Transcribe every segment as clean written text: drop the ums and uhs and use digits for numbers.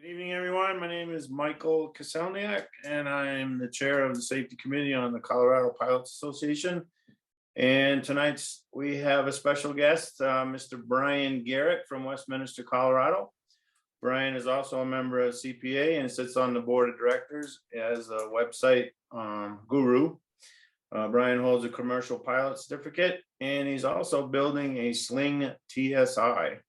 Good evening, everyone. My name is Michael Kaselniak, and I'm the chair of the Safety Committee on the Colorado Pilots Association. And tonight we have a special guest, Mr. Brian Garrett from Westminster, Colorado. Brian is also a member of CPA and sits on the board of directors as a website guru. Brian holds a commercial pilot certificate, and he's also building a Sling TSI.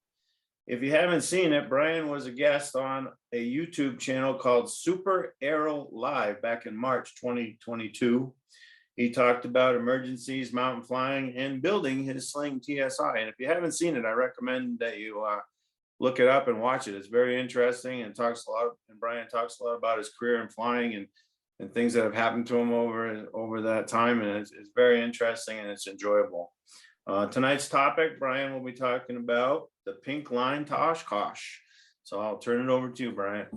If you haven't seen it, Brian was a guest on a YouTube channel called Super Aero Live back in March 2022. He talked about emergencies, mountain flying, and building his Sling TSI. And if you haven't seen it, I recommend that you look it up and watch it. It's very interesting and talks a lot. And Brian talks a lot about his career in flying and things that have happened to him over that time. And it's very interesting and it's enjoyable. Tonight's topic, Brian will be talking about the pink line to Oshkosh. So I'll turn it over to you, Brian.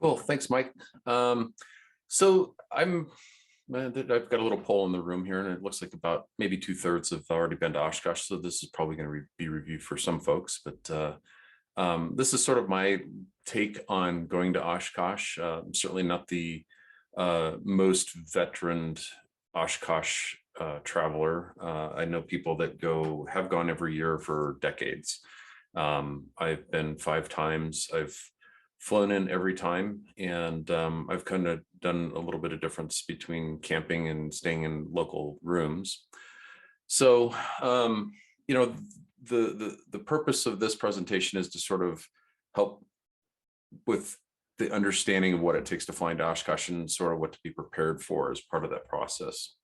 Cool, thanks, Mike. So I've got a little poll in the room here, and it looks like about maybe 2/3 have already been to Oshkosh. So this is probably going to be reviewed for some folks, but this is sort of my take on going to Oshkosh. Certainly not the most veteraned Oshkosh traveler. I know people that have gone every year for decades. I've been 5 times. I've flown in every time, and I've kind of done a little bit of difference between camping and staying in local rooms. So, you know, the purpose of this presentation is to sort of help with the understanding of what it takes to fly into Oshkosh and sort of what to be prepared for as part of that process.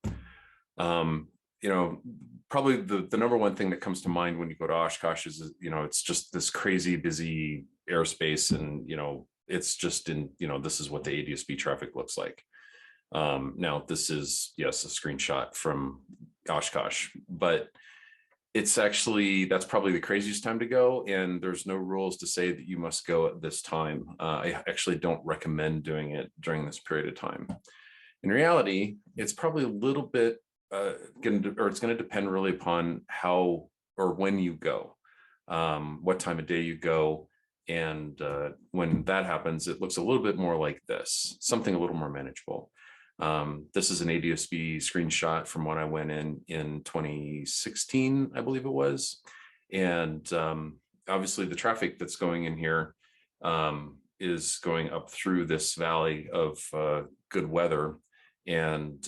You know, probably the number one thing that comes to mind when you go to Oshkosh is, you know, it's just this crazy busy airspace, and, you know, it's just this is what the ADS-B traffic looks like. Now this is, yes, a screenshot from Oshkosh, but it's actually, that's probably the craziest time to go. And there's no rules to say that you must go at this time. I actually don't recommend doing it during this period of time. In reality, it's probably a little bit it's going to depend really upon how or when you go, what time of day you go. And when that happens, it looks a little bit more like this, something a little more manageable. This is an ADS-B screenshot from when I went in 2016, I believe it was. And obviously the traffic that's going in here is going up through this valley of good weather. And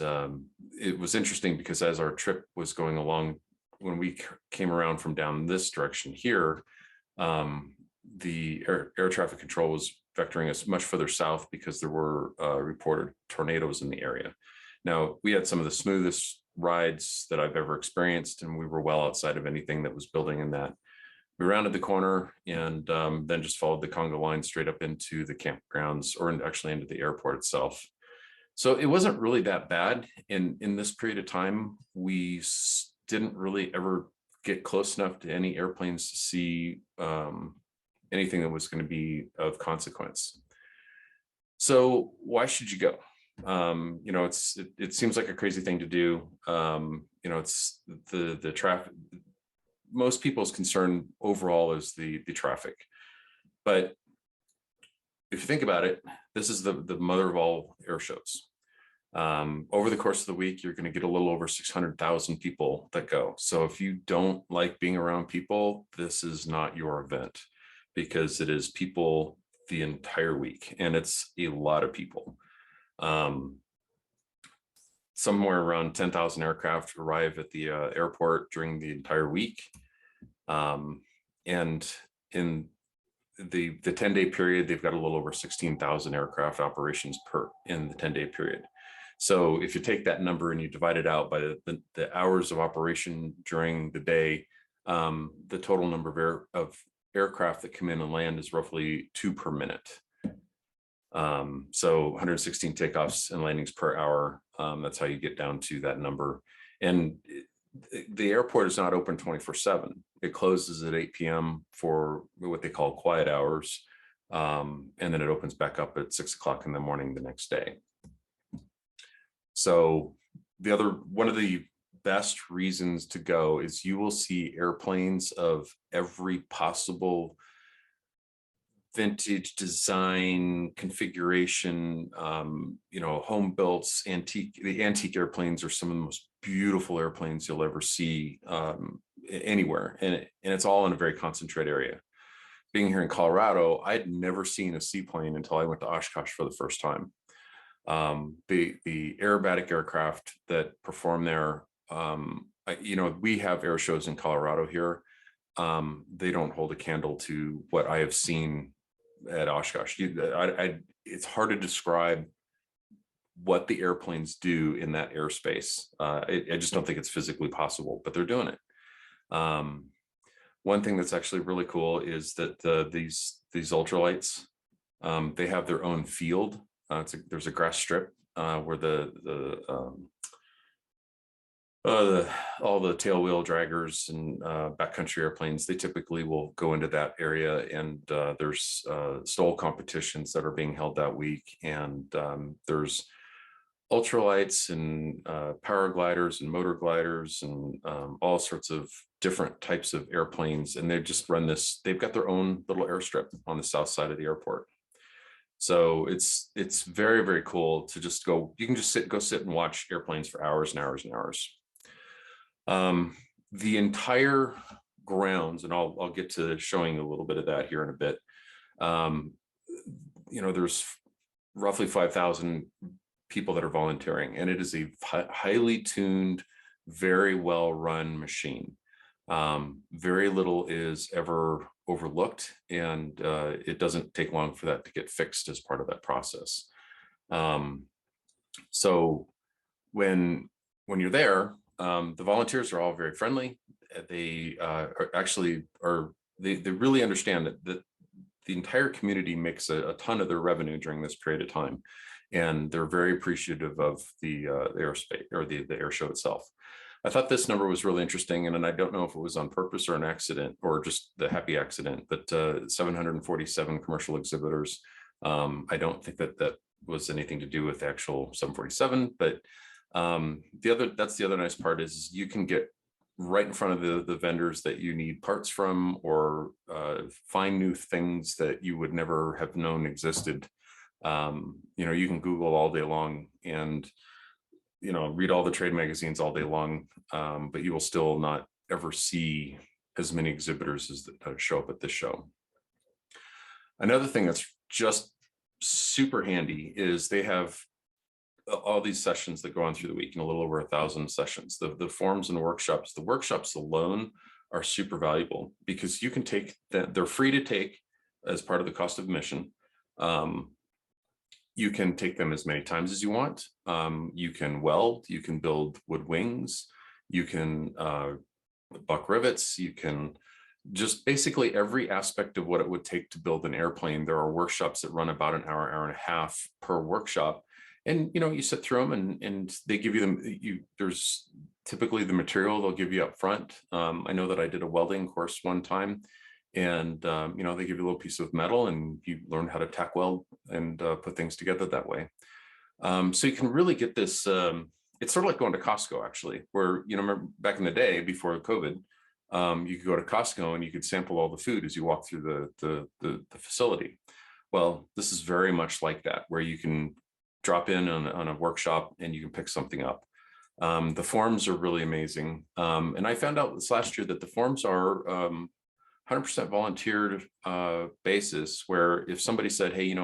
it was interesting because as our trip was going along, when we came around from down this direction here, the air traffic control was vectoring us much further south because there were reported tornadoes in the area. Now, we had some of the smoothest rides that I've ever experienced, and we were well outside of anything that was building in that. We rounded the corner and then just followed the conga line straight up into the campgrounds, or actually into the airport itself. So it wasn't really that bad. In this period of time, we didn't really ever get close enough to any airplanes to see anything that was going to be of consequence. So why should you go? You know, it seems like a crazy thing to do. You know, it's the traffic. Most people's concern overall is the traffic, but if you think about it, this is the mother of all air shows. Over the course of the week, you're going to get a little over 600,000 people that go. So if you don't like being around people, this is not your event, because it is people the entire week, and it's a lot of people. Somewhere around 10,000 aircraft arrive at the airport during the entire week. And in the 10-day period, they've got a little over 16,000 aircraft operations in the 10-day period. So if you take that number and you divide it out by the hours of operation during the day, the total number of aircraft that come in and land is roughly 2 per minute. So 116 takeoffs and landings per hour. That's how you get down to that number. And the airport is not open 24/7. It closes at 8 p.m. for what they call quiet hours. And then it opens back up at 6 o'clock in the morning the next day. So one of the best reasons to go is you will see airplanes of every possible vintage design, configuration, home built, antique. The antique airplanes are some of the most beautiful airplanes you'll ever see anywhere. And it's all in a very concentrated area. Being here in Colorado, I'd never seen a seaplane until I went to Oshkosh for the first time. The aerobatic aircraft that perform there, we have air shows in Colorado here. They don't hold a candle to what I have seen at Oshkosh. It's hard to describe what the airplanes do in that airspace. I just don't think it's physically possible, but they're doing it. One thing that's actually really cool is that these ultralights, they have their own field. There's a grass strip where all the tail wheel draggers and backcountry airplanes, they typically will go into that area, and there's STOL competitions that are being held that week, and there's ultralights and paragliders and motor gliders and all sorts of different types of airplanes, and they just run this. They've got their own little airstrip on the south side of the airport. So it's very, very cool to just go. You can just go sit and watch airplanes for hours and hours and hours. The entire grounds, and I'll get to showing a little bit of that here in a bit. There's roughly 5,000 people that are volunteering, and it is a highly tuned, very well run machine. Very little is ever overlooked, and it doesn't take long for that to get fixed as part of that process. So when you're there, the volunteers are all very friendly. They they really understand that the entire community makes a ton of their revenue during this period of time, and they're very appreciative of the airspace or the air show itself. I thought this number was really interesting, and I don't know if it was on purpose or an accident or just the happy accident, but 747 commercial exhibitors. I don't think that was anything to do with the actual 747, but that's the other nice part is you can get right in front of the vendors that you need parts from, or find new things that you would never have known existed. You can Google all day long and read all the trade magazines all day long, but you will still not ever see as many exhibitors as that show up at this show. Another thing that's just super handy is they have all these sessions that go on through the week, and a little over 1,000 sessions. The forums and workshops, the workshops alone are super valuable because you can take that. They're free to take as part of the cost of admission. You can take them as many times as you want. You can weld, you can build wood wings, you can buck rivets, you can just basically every aspect of what it would take to build an airplane. There are workshops that run about an hour, hour and a half per workshop. And, you sit through them and they give you them. There's typically the material they'll give you up front. I know that I did a welding course one time, and, they give you a little piece of metal and you learn how to tack weld and put things together that way. So you can really get this. It's sort of like going to Costco, actually, where, remember back in the day before COVID, you could go to Costco and you could sample all the food as you walk through the facility. Well, this is very much like that, where you can drop in on a workshop and you can pick something up. The forums are really amazing. And I found out this last year that the forums are 100% volunteered basis, where if somebody said, hey,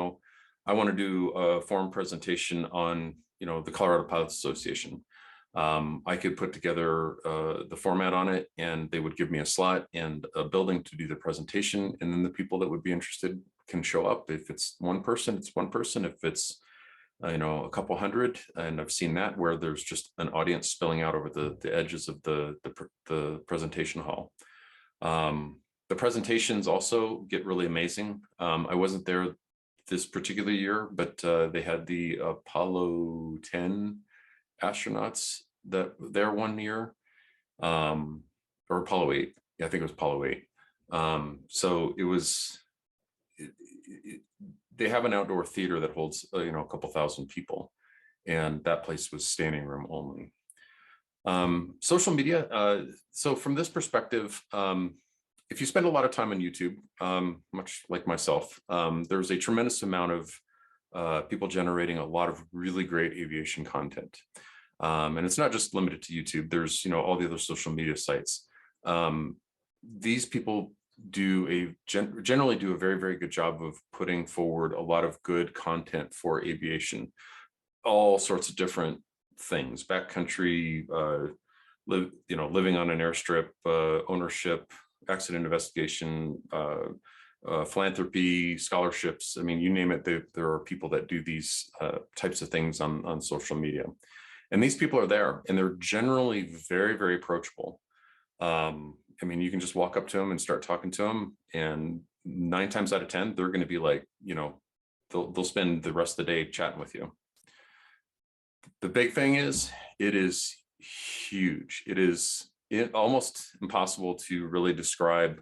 I want to do a forum presentation on, the Colorado Pilots Association, I could put together the format on it, and they would give me a slot and a building to do the presentation. And then the people that would be interested can show up. If it's one person, it's one person. If it's a couple hundred, and I've seen that where there's just an audience spilling out over the edges of the presentation hall. The presentations also get really amazing. I wasn't there this particular year, but they had the Apollo 10 astronauts that there one year, or Apollo 8. Yeah, I think it was Apollo 8. So it was. They have an outdoor theater that holds a couple thousand people, and that place was standing room only. Social media. So from this perspective, if you spend a lot of time on YouTube, much like myself, there's a tremendous amount of people generating a lot of really great aviation content. And it's not just limited to YouTube. There's, all the other social media sites. These people generally do a very, very good job of putting forward a lot of good content for aviation, all sorts of different things, backcountry, living on an airstrip, ownership, accident investigation, philanthropy, scholarships. I mean, you name it, there are people that do these types of things on social media. And these people are there, and they're generally very, very approachable. I mean, you can just walk up to them and start talking to them, and 9 times out of 10, they're going to be like, they'll spend the rest of the day chatting with you. The big thing is, it is huge. It is almost impossible to really describe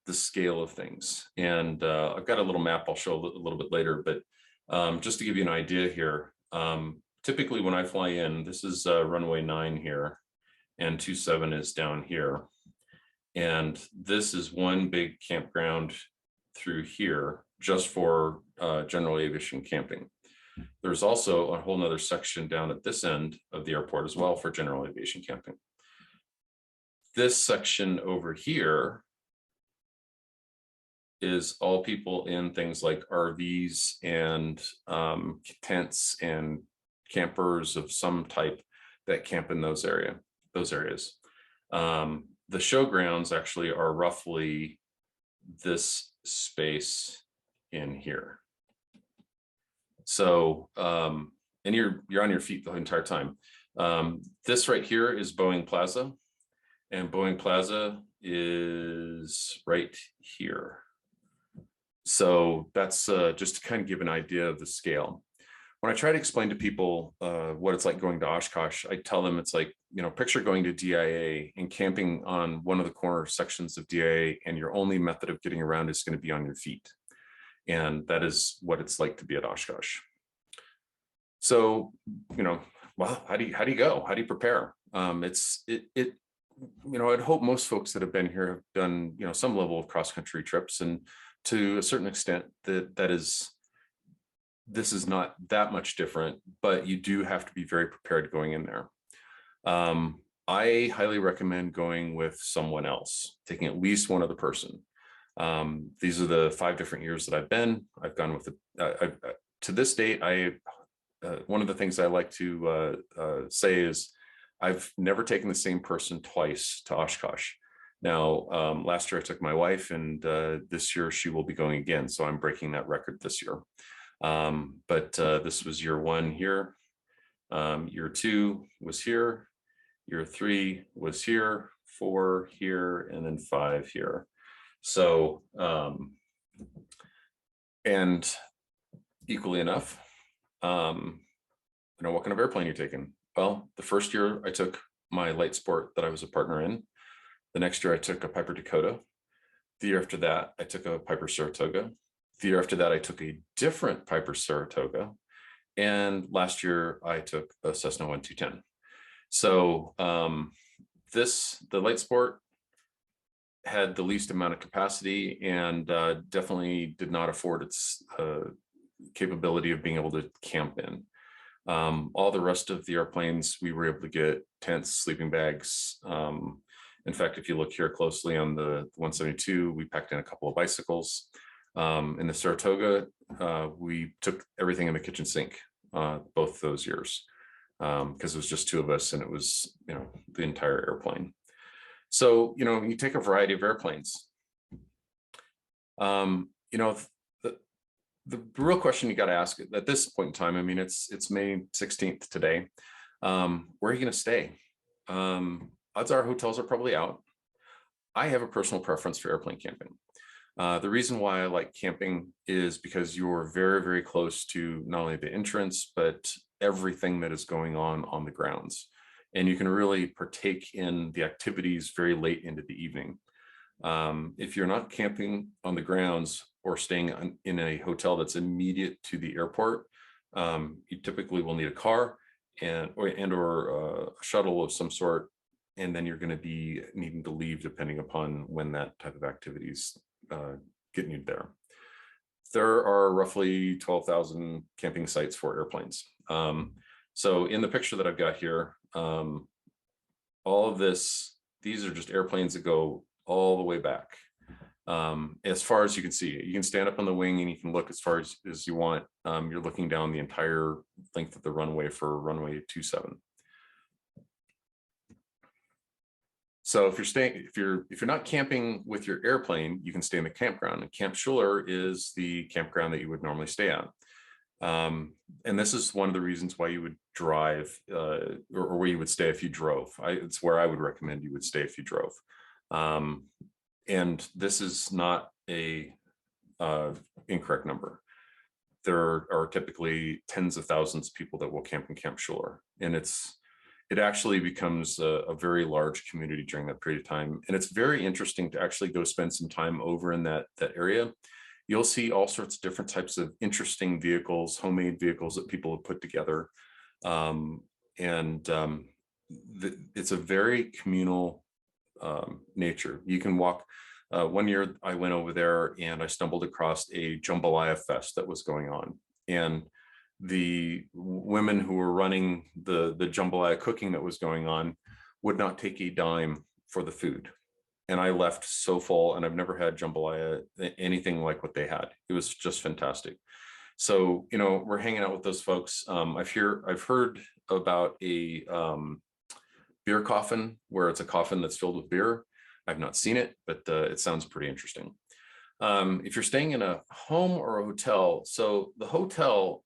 the scale of things. And I've got a little map I'll show a little bit later, but just to give you an idea here, typically when I fly in, this is runway 9 here, and 27 is down here. And this is one big campground through here just for general aviation camping. There's also a whole nother section down at this end of the airport as well for general aviation camping. This section over here is all people in things like RVs and tents and campers of some type that camp in those areas. The showgrounds actually are roughly this space in here. So, and you're on your feet the entire time. This right here is Boeing Plaza, and Boeing Plaza is right here. So that's just to kind of give an idea of the scale. When I try to explain to people what it's like going to Oshkosh, I tell them it's like, picture going to DIA and camping on one of the corner sections of DIA, and your only method of getting around is going to be on your feet. And that is what it's like to be at Oshkosh. So, well, how do you go? How do you prepare? I'd hope most folks that have been here have done, some level of cross-country trips, and to a certain extent this is not that much different, but you do have to be very prepared going in there. I highly recommend going with someone else, taking at least one other person. These are the 5 different years that I've gone with it. To this date, one of the things I like to say is I've never taken the same person twice to Oshkosh. Now, last year I took my wife, and this year she will be going again. So I'm breaking that record this year. But this was year 1 here. Year 2 was here. Year 3 was here, 4 here, and then 5 here. So, and equally enough, what kind of airplane you're taking? Well, the first year I took my light sport that I was a partner in. The next year I took a Piper Dakota. The year after that, I took a Piper Saratoga. The year after that, I took a different Piper Saratoga. And last year I took a Cessna 1210. So the light sport had the least amount of capacity, and definitely did not afford its capability of being able to camp in. All the rest of the airplanes, we were able to get tents, sleeping bags. In fact, if you look here closely on the 172, we packed in a couple of bicycles. In the Saratoga, we took everything in the kitchen sink both those years, because it was just 2 of us, and it was, the entire airplane. So, you take a variety of airplanes. The real question you got to ask at this point in time, I mean, it's May 16th today. Where are you going to stay? Odds are hotels are probably out. I have a personal preference for airplane camping. The reason why I like camping is because you're very, very close to not only the entrance, but everything that is going on the grounds. And you can really partake in the activities very late into the evening. If you're not camping on the grounds or staying in a hotel that's immediate to the airport, you typically will need a car or a shuttle of some sort and then you're going to be needing to leave depending upon when that type of activities getting you there. There are roughly 12,000 camping sites for airplanes. So in the picture that I've got here, all of these are just airplanes that go all the way back. As far as you can see, you can stand up on the wing and you can look as far as you want. You're looking down the entire length of the runway for runway 27. So if you're not camping with your airplane, you can stay in the campground, and Camp Schuler is the campground that you would normally stay at. And this is one of the reasons why you would drive or where you would stay if you drove. It's where I would recommend you would stay if you drove. And this is not a incorrect number. There are typically tens of thousands of people that will camp in Camp Schuler, and it actually becomes a very large community during that period of time. And it's very interesting to actually go spend some time over in that area. You'll see all sorts of different types of interesting vehicles, homemade vehicles that people have put together. It's a very communal nature. You can walk. One year I went over there and I stumbled across a jambalaya fest that was going on. And the women who were running the jambalaya cooking that was going on would not take a dime for the food. And I left so full, and I've never had jambalaya, anything like what they had. It was just fantastic. So, we're hanging out with those folks. I've heard about a beer coffin, where it's a coffin that's filled with beer. I've not seen it, but it sounds pretty interesting. If you're staying in a home or a hotel, so the hotel,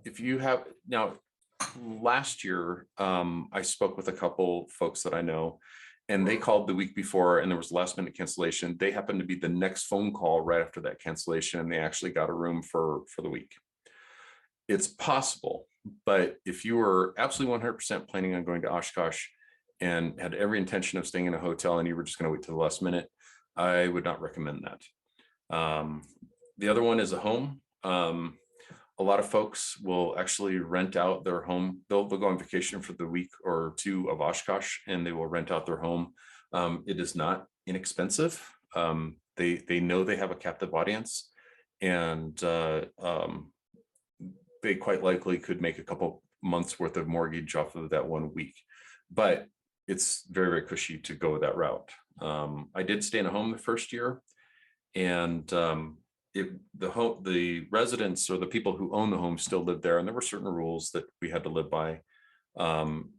if you have now, last year, I spoke with a couple folks that I know, and they called the week before and there was last minute cancellation. They happened to be the next phone call right after that cancellation, and they actually got a room for the week. It's possible, but if you were absolutely 100% planning on going to Oshkosh and had every intention of staying in a hotel and you were just going to wait to the last minute, I would not recommend that. The other one is a home. A lot of folks will actually rent out their home. They'll go on vacation for the week or two of Oshkosh, and they will rent out their home. It is not inexpensive. They know they have a captive audience, and they quite likely could make a couple months worth of mortgage off of that 1 week. But it's very, very cushy to go that route. I did stay in a home the first year, and the residents or the people who own the home still live there, and there were certain rules that we had to live by. I don't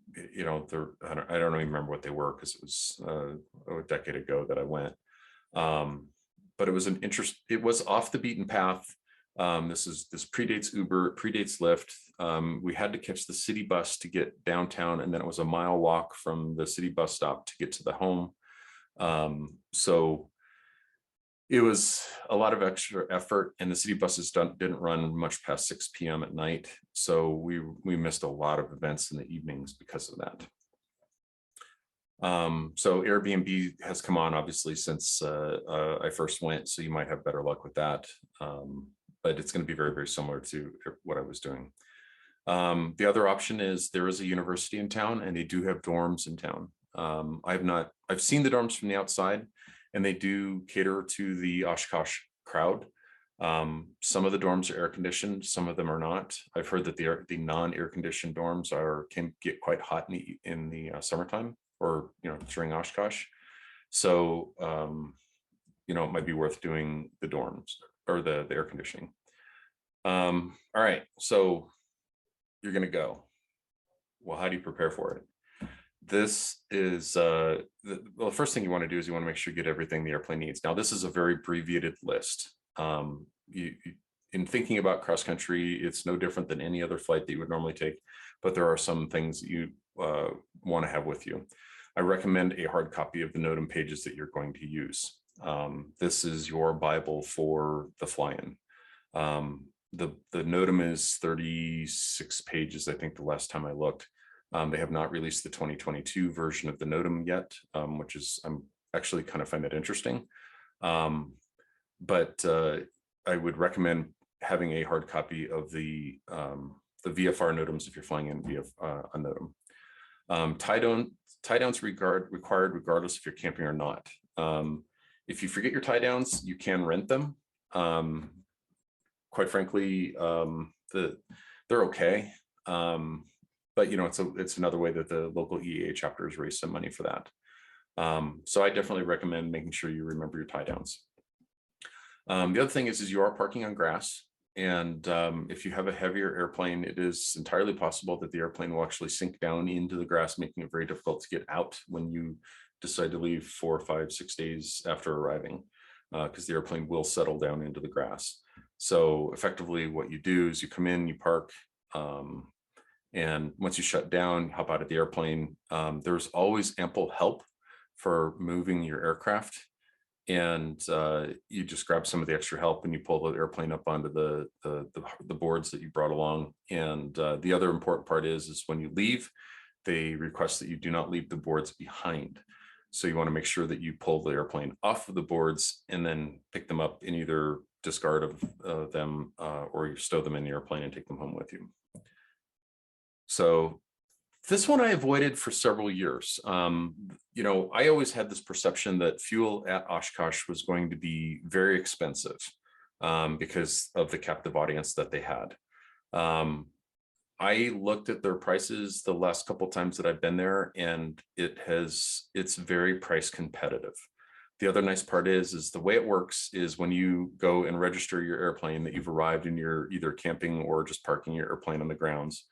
even remember what they were, because it was a decade ago that I went. But it was it was off the beaten path. This predates Uber, it predates Lyft. We had to catch the city bus to get downtown, and then it was a mile walk from the city bus stop to get to the home. So it was a lot of extra effort, and the city buses didn't run much past 6 p.m. at night. So we missed a lot of events in the evenings because of that. So Airbnb has come on, obviously, since I first went, so you might have better luck with that. But it's going to be very, very similar to what I was doing. The other option is there is a university in town, and they do have dorms in town. I've seen the dorms from the outside, and they do cater to the Oshkosh crowd. Some of the dorms are air conditioned, some of them are not. I've heard that the non-air conditioned dorms can get quite hot in the summertime, or during Oshkosh. So it might be worth doing the dorms or the air conditioning. All right, so you're gonna go. Well, how do you prepare for it? This is the first thing you want to do is you want to make sure you get everything the airplane needs. Now, this is a very abbreviated list. In thinking about cross country, it's no different than any other flight that you would normally take, but there are some things that you want to have with you. I recommend a hard copy of the NOTAM pages that you're going to use. This is your Bible for the fly-in. The NOTAM is 36 pages, I think, the last time I looked. They have not released the 2022 version of the NOTAM yet, which is, I'm actually kind of find that interesting. But I would recommend having a hard copy of the VFR NOTAMs if you're flying in via a NOTAM. Tie downs required regardless if you're camping or not. If you forget your tie downs, you can rent them. Quite frankly, they're okay. But it's another way that the local EAA chapters raise some money for that. So I definitely recommend making sure you remember your tie downs. The other thing is you are parking on grass. And if you have a heavier airplane, it is entirely possible that the airplane will actually sink down into the grass, making it very difficult to get out when you decide to leave 4, 5, 6 days after arriving, because the airplane will settle down into the grass. So effectively what you do is you come in, you park, and once you shut down, hop out of the airplane. There's always ample help for moving your aircraft. And you just grab some of the extra help and you pull the airplane up onto the boards that you brought along. And the other important part is when you leave, they request that you do not leave the boards behind. So you want to make sure that you pull the airplane off of the boards and then pick them up and either discard of them or you stow them in the airplane and take them home with you. So this one I avoided for several years. I always had this perception that fuel at Oshkosh was going to be very expensive because of the captive audience that they had. I looked at their prices the last couple of times that I've been there, and it's very price competitive. The other nice part is the way it works is when you go and register your airplane that you've arrived and you're either camping or just parking your airplane on the grounds.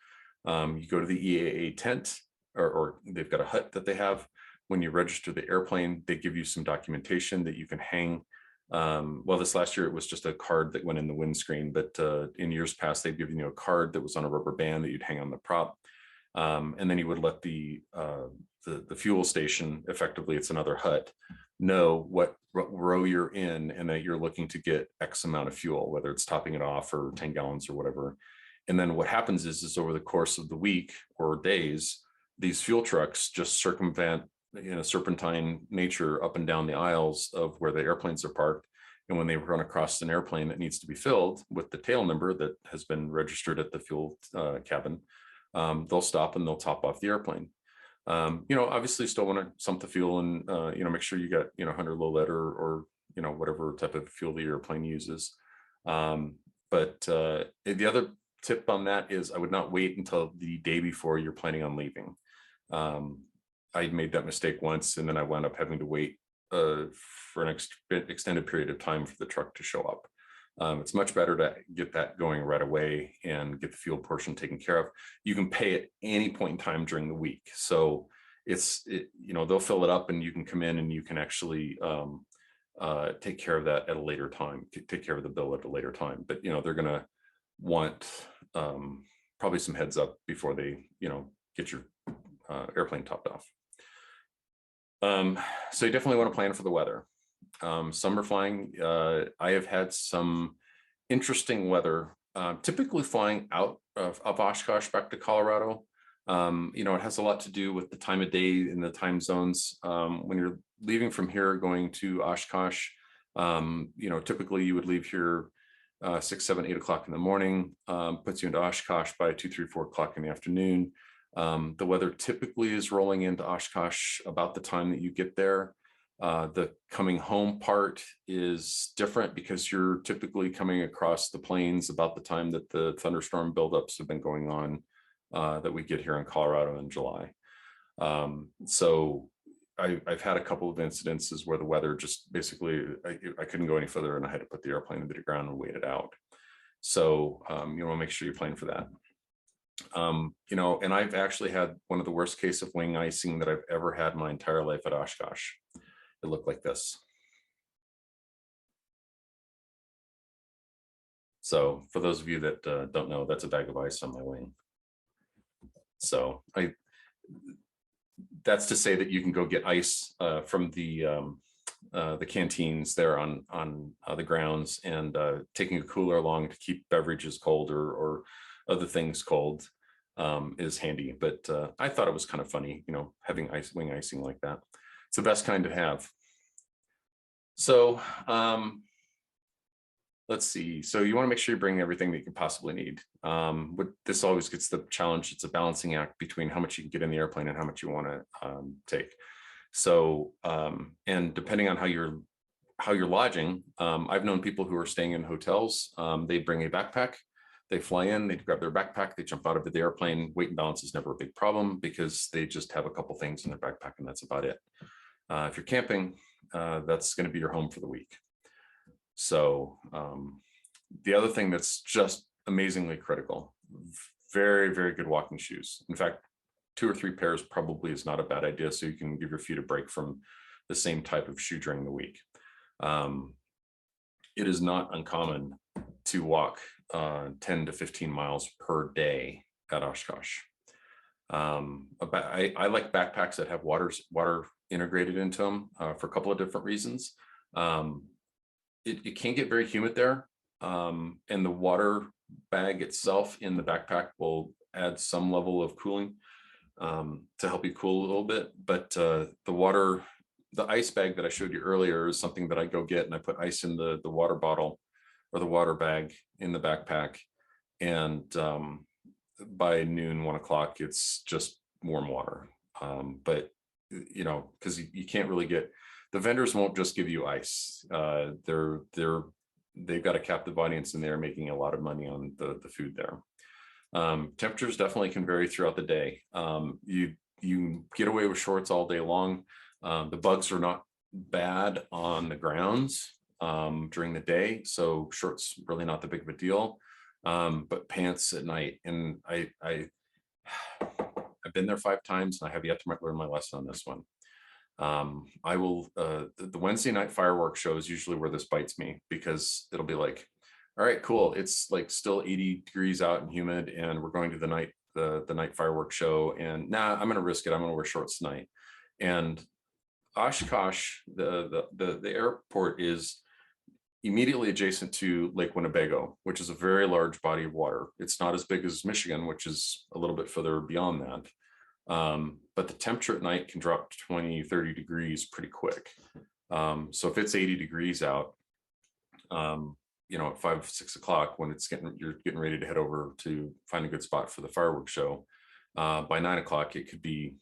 You go to the EAA tent, or they've got a hut that they have. When you register the airplane, they give you some documentation that you can hang. Well, this last year, it was just a card that went in the windscreen, but in years past, they'd given you a card that was on a rubber band that you'd hang on the prop. And then you would let the fuel station, effectively, it's another hut, know what row you're in and that you're looking to get X amount of fuel, whether it's topping it off or 10 gallons or whatever. And then what happens is over the course of the week or days, these fuel trucks just circumvent in a serpentine nature up and down the aisles of where the airplanes are parked. And when they run across an airplane that needs to be filled with the tail number that has been registered at the fuel cabin, they'll stop and they'll top off the airplane. Obviously still want to sump the fuel and, make sure you got, 100 low lead or whatever type of fuel the airplane uses. But the other tip on that is I would not wait until the day before you're planning on leaving. I made that mistake once, and then I wound up having to wait for an extended period of time for the truck to show up. It's much better to get that going right away and get the fuel portion taken care of. You can pay at any point in time during the week. So they'll fill it up and you can come in and you can actually take care of that at a later time, take care of the bill at a later time. But, they're going to want probably some heads up before they, get your airplane topped off. So you definitely want to plan for the weather. Summer flying, I have had some interesting weather, typically flying out of Oshkosh back to Colorado. It has a lot to do with the time of day and the time zones. When you're leaving from here going to Oshkosh, typically you would leave here 6, 7, 8 o'clock in the morning, puts you into Oshkosh by 2, 3, 4 o'clock in the afternoon. The weather typically is rolling into Oshkosh about the time that you get there. The coming home part is different because you're typically coming across the plains about the time that the thunderstorm buildups have been going on that we get here in Colorado in July. So I've had a couple of incidences where the weather just basically, I couldn't go any further and I had to put the airplane into the ground and wait it out. So you want to make sure you plan for that. And I've actually had one of the worst case of wing icing that I've ever had in my entire life at Oshkosh. It looked like this. So for those of you that don't know, that's a bag of ice on my wing. So that's to say that you can go get ice from the canteens there on the grounds, and taking a cooler along to keep beverages cold or other things cold is handy. But I thought it was kind of funny, having wing icing like that. It's the best kind to have. So let's see. So you want to make sure you bring everything that you can possibly need. What this always gets the challenge. It's a balancing act between how much you can get in the airplane and how much you want to take. So, and depending on how you're lodging, I've known people who are staying in hotels. They bring a backpack, they fly in, they grab their backpack, they jump out of the airplane. Weight and balance is never a big problem because they just have a couple things in their backpack and that's about it. If you're camping, that's going to be your home for the week. So the other thing that's just amazingly critical, very, very good walking shoes. In fact, 2 or 3 pairs probably is not a bad idea. So you can give your feet a break from the same type of shoe during the week. It is not uncommon to walk 10 to 15 miles per day at Oshkosh. I like backpacks that have water integrated into them for a couple of different reasons. It can get very humid there, and the water bag itself in the backpack will add some level of cooling to help you cool a little bit. But the ice bag that I showed you earlier is something that I go get, and I put ice in the water bottle or the water bag in the backpack. And by noon, 1 o'clock, it's just warm water. But, you know, because you can't really get, the vendors won't just give you ice. They've got a captive audience and they're making a lot of money on the food there. Temperatures definitely can vary throughout the day. You get away with shorts all day long. The bugs are not bad on the grounds during the day, so shorts really not the big of a deal. But pants at night, and I've been there 5 times and I have yet to learn my lesson on this one. I will the Wednesday night fireworks show is usually where this bites me, because it'll be like, all right, cool, it's like still 80 degrees out and humid and we're going to the night fireworks show, and I'm gonna risk it, I'm gonna wear shorts tonight. And Oshkosh, the airport is immediately adjacent to Lake Winnebago, which is a very large body of water. It's not as big as Michigan, which is a little bit further beyond that. But the temperature at night can drop to 20, 30 degrees pretty quick. So if it's 80 degrees out, you know, at 5, 6 o'clock, when you're getting ready to head over to find a good spot for the fireworks show, by 9 o'clock, it could be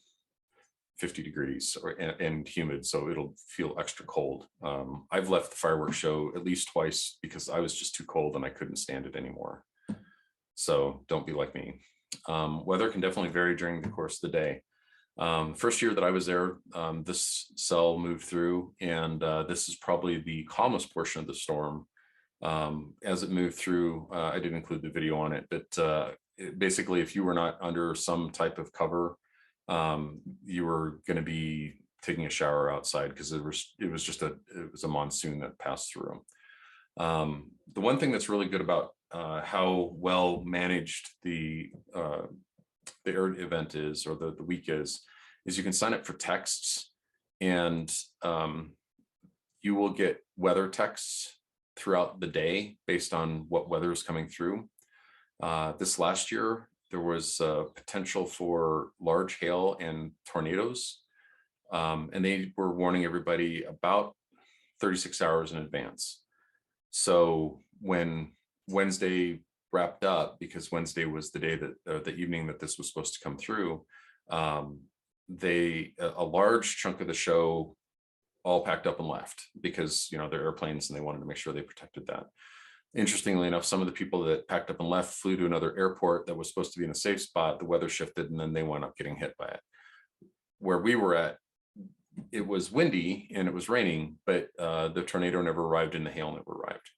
50 degrees and humid, so it'll feel extra cold. I've left the fireworks show at least twice because I was just too cold and I couldn't stand it anymore. So don't be like me. Weather can definitely vary during the course of the day. First year that I was there, this cell moved through, and this is probably the calmest portion of the storm. As it moved through, I didn't include the video on it, but basically if you were not under some type of cover, you were going to be taking a shower outside, because it was a monsoon that passed through. The one thing that's really good about how well managed the air event is, or the week is you can sign up for texts, and you will get weather texts throughout the day based on what weather is coming through. This last year, there was potential for large hail and tornadoes, and they were warning everybody about 36 hours in advance. So when Wednesday wrapped up, because Wednesday was the day that the evening that this was supposed to come through, a large chunk of the show all packed up and left, because, you know, they're airplanes and they wanted to make sure they protected that. Interestingly enough, some of the people that packed up and left flew to another airport that was supposed to be in a safe spot. The weather shifted, and then they wound up getting hit by it. Where we were at, it was windy and it was raining, but the tornado never arrived and the hail never arrived.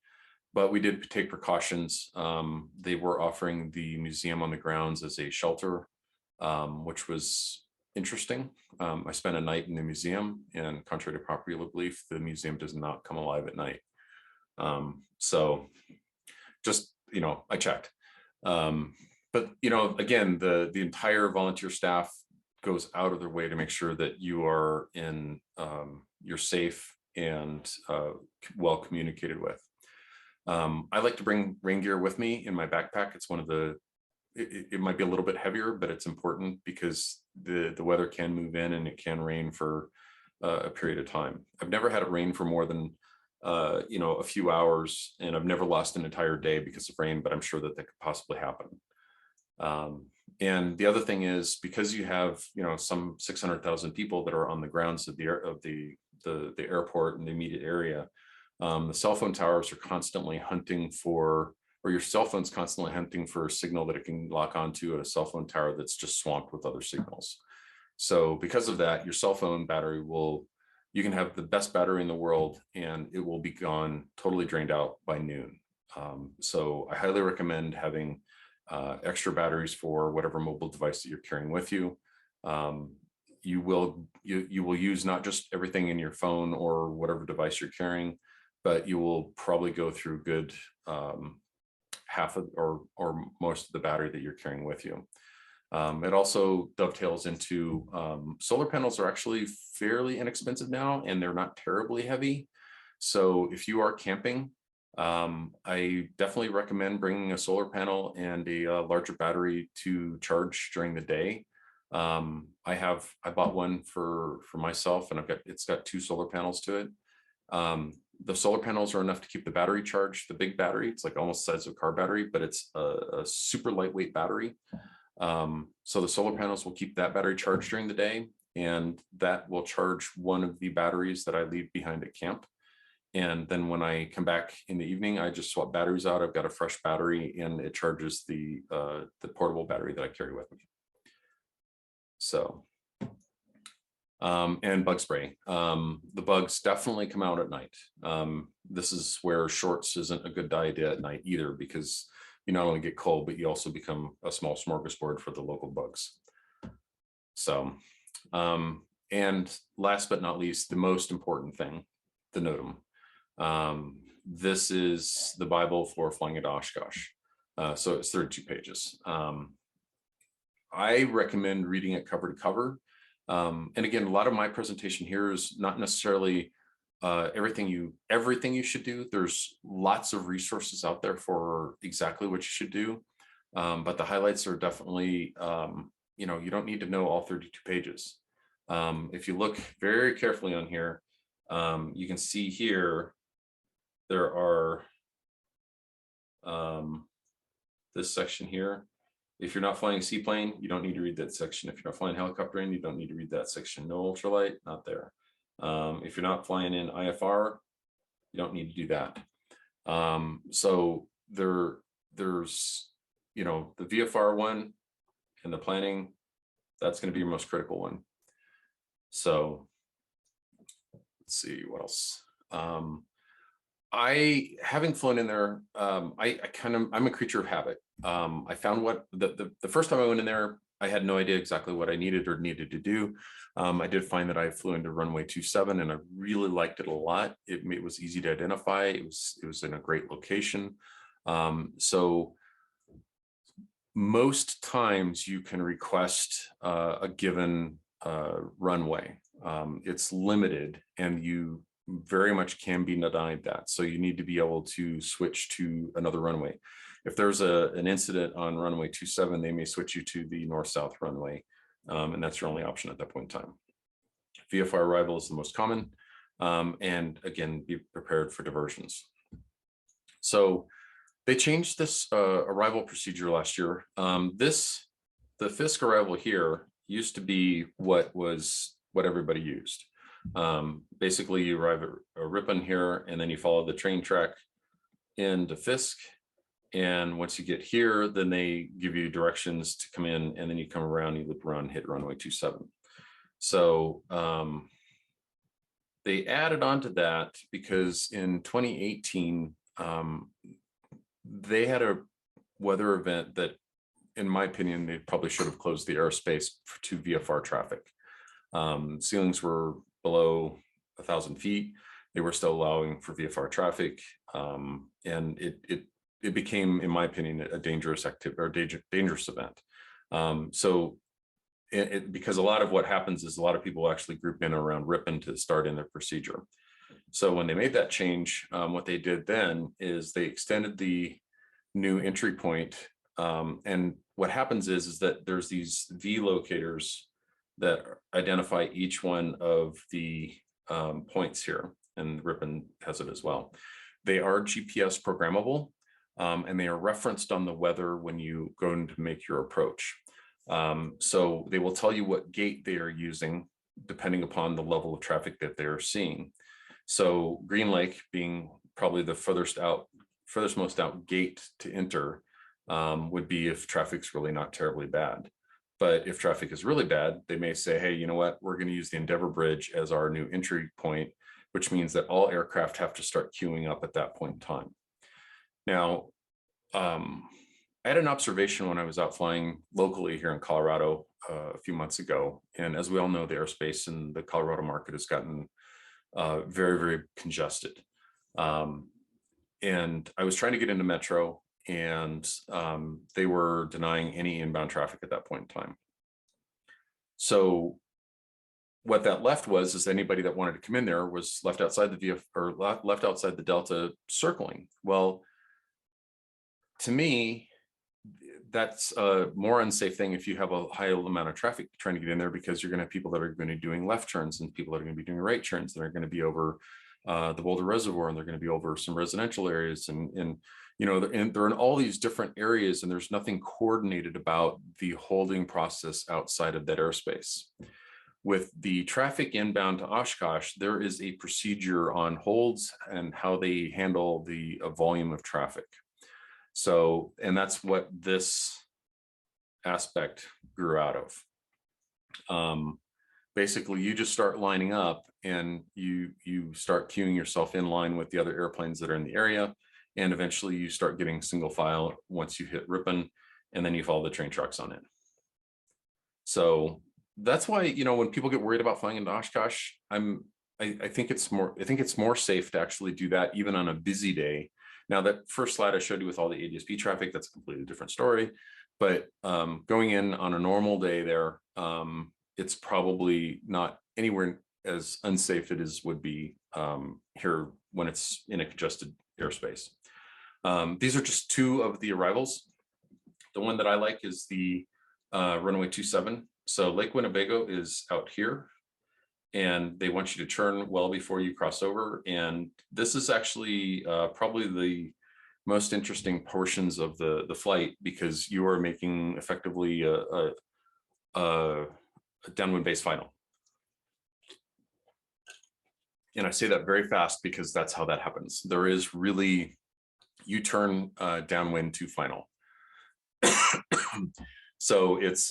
But we did take precautions. They were offering the museum on the grounds as a shelter, which was interesting. I spent a night in the museum, and contrary to popular belief, the museum does not come alive at night. So just, you know, I checked. But, you know, again, the entire volunteer staff goes out of their way to make sure that you are you're safe and well communicated with. I like to bring rain gear with me in my backpack. It's one of it might be a little bit heavier, but it's important because the weather can move in and it can rain for a period of time. I've never had it rain for more than a few hours, and I've never lost an entire day because of rain, but I'm sure that could possibly happen. And the other thing is, because you have, some 600,000 people that are on the grounds of the airport and the immediate area, the cell phone towers are constantly hunting for, or your cell phone's constantly hunting for a signal that it can lock onto at a cell phone tower that's just swamped with other signals. So because of that, your cell phone battery you can have the best battery in the world and it will be gone, totally drained out by noon. So I highly recommend having extra batteries for whatever mobile device that you're carrying with you. You will use not just everything in your phone or whatever device you're carrying, but you will probably go through good half of or most of the battery that you're carrying with you. It also dovetails into solar panels are actually fairly inexpensive now, and they're not terribly heavy. So if you are camping, I definitely recommend bringing a solar panel and a larger battery to charge during the day. I bought one for myself, and it's got 2 solar panels to it. The solar panels are enough to keep the battery charged. The big battery, it's like almost the size of a car battery, but it's a super lightweight battery. So the solar panels will keep that battery charged during the day, and that will charge one of the batteries that I leave behind at camp. And then when I come back in the evening, I just swap batteries out. I've got a fresh battery, and it charges the portable battery that I carry with me. So, and bug spray. The bugs definitely come out at night. This is where shorts isn't a good idea at night either, because you not only get cold, but you also become a small smorgasbord for the local bugs. So, and last but not least, the most important thing, the NOTAM. This is the Bible for flying at Oshkosh. So it's 32 pages. I recommend reading it cover to cover. And again, a lot of my presentation here is not necessarily everything you should do. There's lots of resources out there for exactly what you should do. But the highlights are definitely, you don't need to know all 32 pages. If you look very carefully on here, you can see here, there are this section here. If you're not flying a seaplane, you don't need to read that section. If you're not flying helicoptering, you don't need to read that section. No ultralight, not there. If you're not flying in IFR, you don't need to do that. So there's, the VFR one and the planning, that's going to be your most critical one. So let's see what else. Having flown in there, I'm a creature of habit. I found what the first time I went in there, I had no idea exactly what I needed to do. I did find that I flew into runway 27 and I really liked it a lot. It was easy to identify. It was in a great location. So most times you can request a given runway. It's limited, and you very much can be denied that. So you need to be able to switch to another runway. If there's an incident on runway 27, they may switch you to the north-south runway, and that's your only option at that point in time. Vfr Arrival is the most common, and again, be prepared for diversions. So they changed this arrival procedure last year. The Fisk arrival here used to be what everybody used. Basically, you arrive at Ripon here, and then you follow the train track into Fisk. And once you get here, then they give you directions to come in, and then you come around, you loop around, and hit runway 27. So they added on to that because in 2018, they had a weather event that, in my opinion, they probably should have closed the airspace to VFR traffic. Ceilings were below 1,000 feet. They were still allowing for VFR traffic, and it became, in my opinion, a dangerous activity or dangerous event. Because a lot of what happens is a lot of people actually group in around Ripon to start in their procedure. So when they made that change, what they did then is they extended the new entry point. And what happens is that there's these V locators that identify each one of the points here. and Ripon has it as well. They are GPS programmable, and they are referenced on the weather when you go in to make your approach. So they will tell you what gate they are using depending upon the level of traffic that they're seeing. So Green Lake being probably the furthest most out gate to enter would be if traffic's really not terribly bad. But if traffic is really bad, they may say, hey, you know what, we're going to use the Endeavor Bridge as our new entry point, which means that all aircraft have to start queuing up at that point in time. Now, I had an observation when I was out flying locally here in Colorado a few months ago. And as we all know, the airspace in the Colorado market has gotten very, very congested. And I was trying to get into Metro, and they were denying any inbound traffic at that point in time. So what that left is anybody that wanted to come in there was left outside the VF or left outside the Delta circling. Well, to me, that's a more unsafe thing if you have a high amount of traffic trying to get in there, because you're going to have people that are going to be doing left turns and people that are going to be doing right turns that are going to be over the Boulder Reservoir, and they're going to be over some residential areas, and you know, they're in all these different areas, and there's nothing coordinated about the holding process outside of that airspace. With the traffic inbound to Oshkosh, there is a procedure on holds and how they handle the volume of traffic. So, and that's what this aspect grew out of. Basically, you just start lining up and you start queuing yourself in line with the other airplanes that are in the area. And eventually you start getting single file once you hit Ripon, and then you follow the train tracks on it. So that's why, you know, when people get worried about flying into Oshkosh, I think it's more safe to actually do that even on a busy day. Now, that first slide I showed you with all the ADSB traffic, that's a completely different story. But going in on a normal day there, it's probably not anywhere as unsafe as would be here when it's in a congested airspace. These are just two of the arrivals. The one that I like is the runway 27. So Lake Winnebago is out here, and they want you to turn well before you cross over. And this is actually probably the most interesting portions of the flight, because you are making effectively a downwind base final. And I say that very fast because that's how that happens. There is really, you turn downwind to final. So it's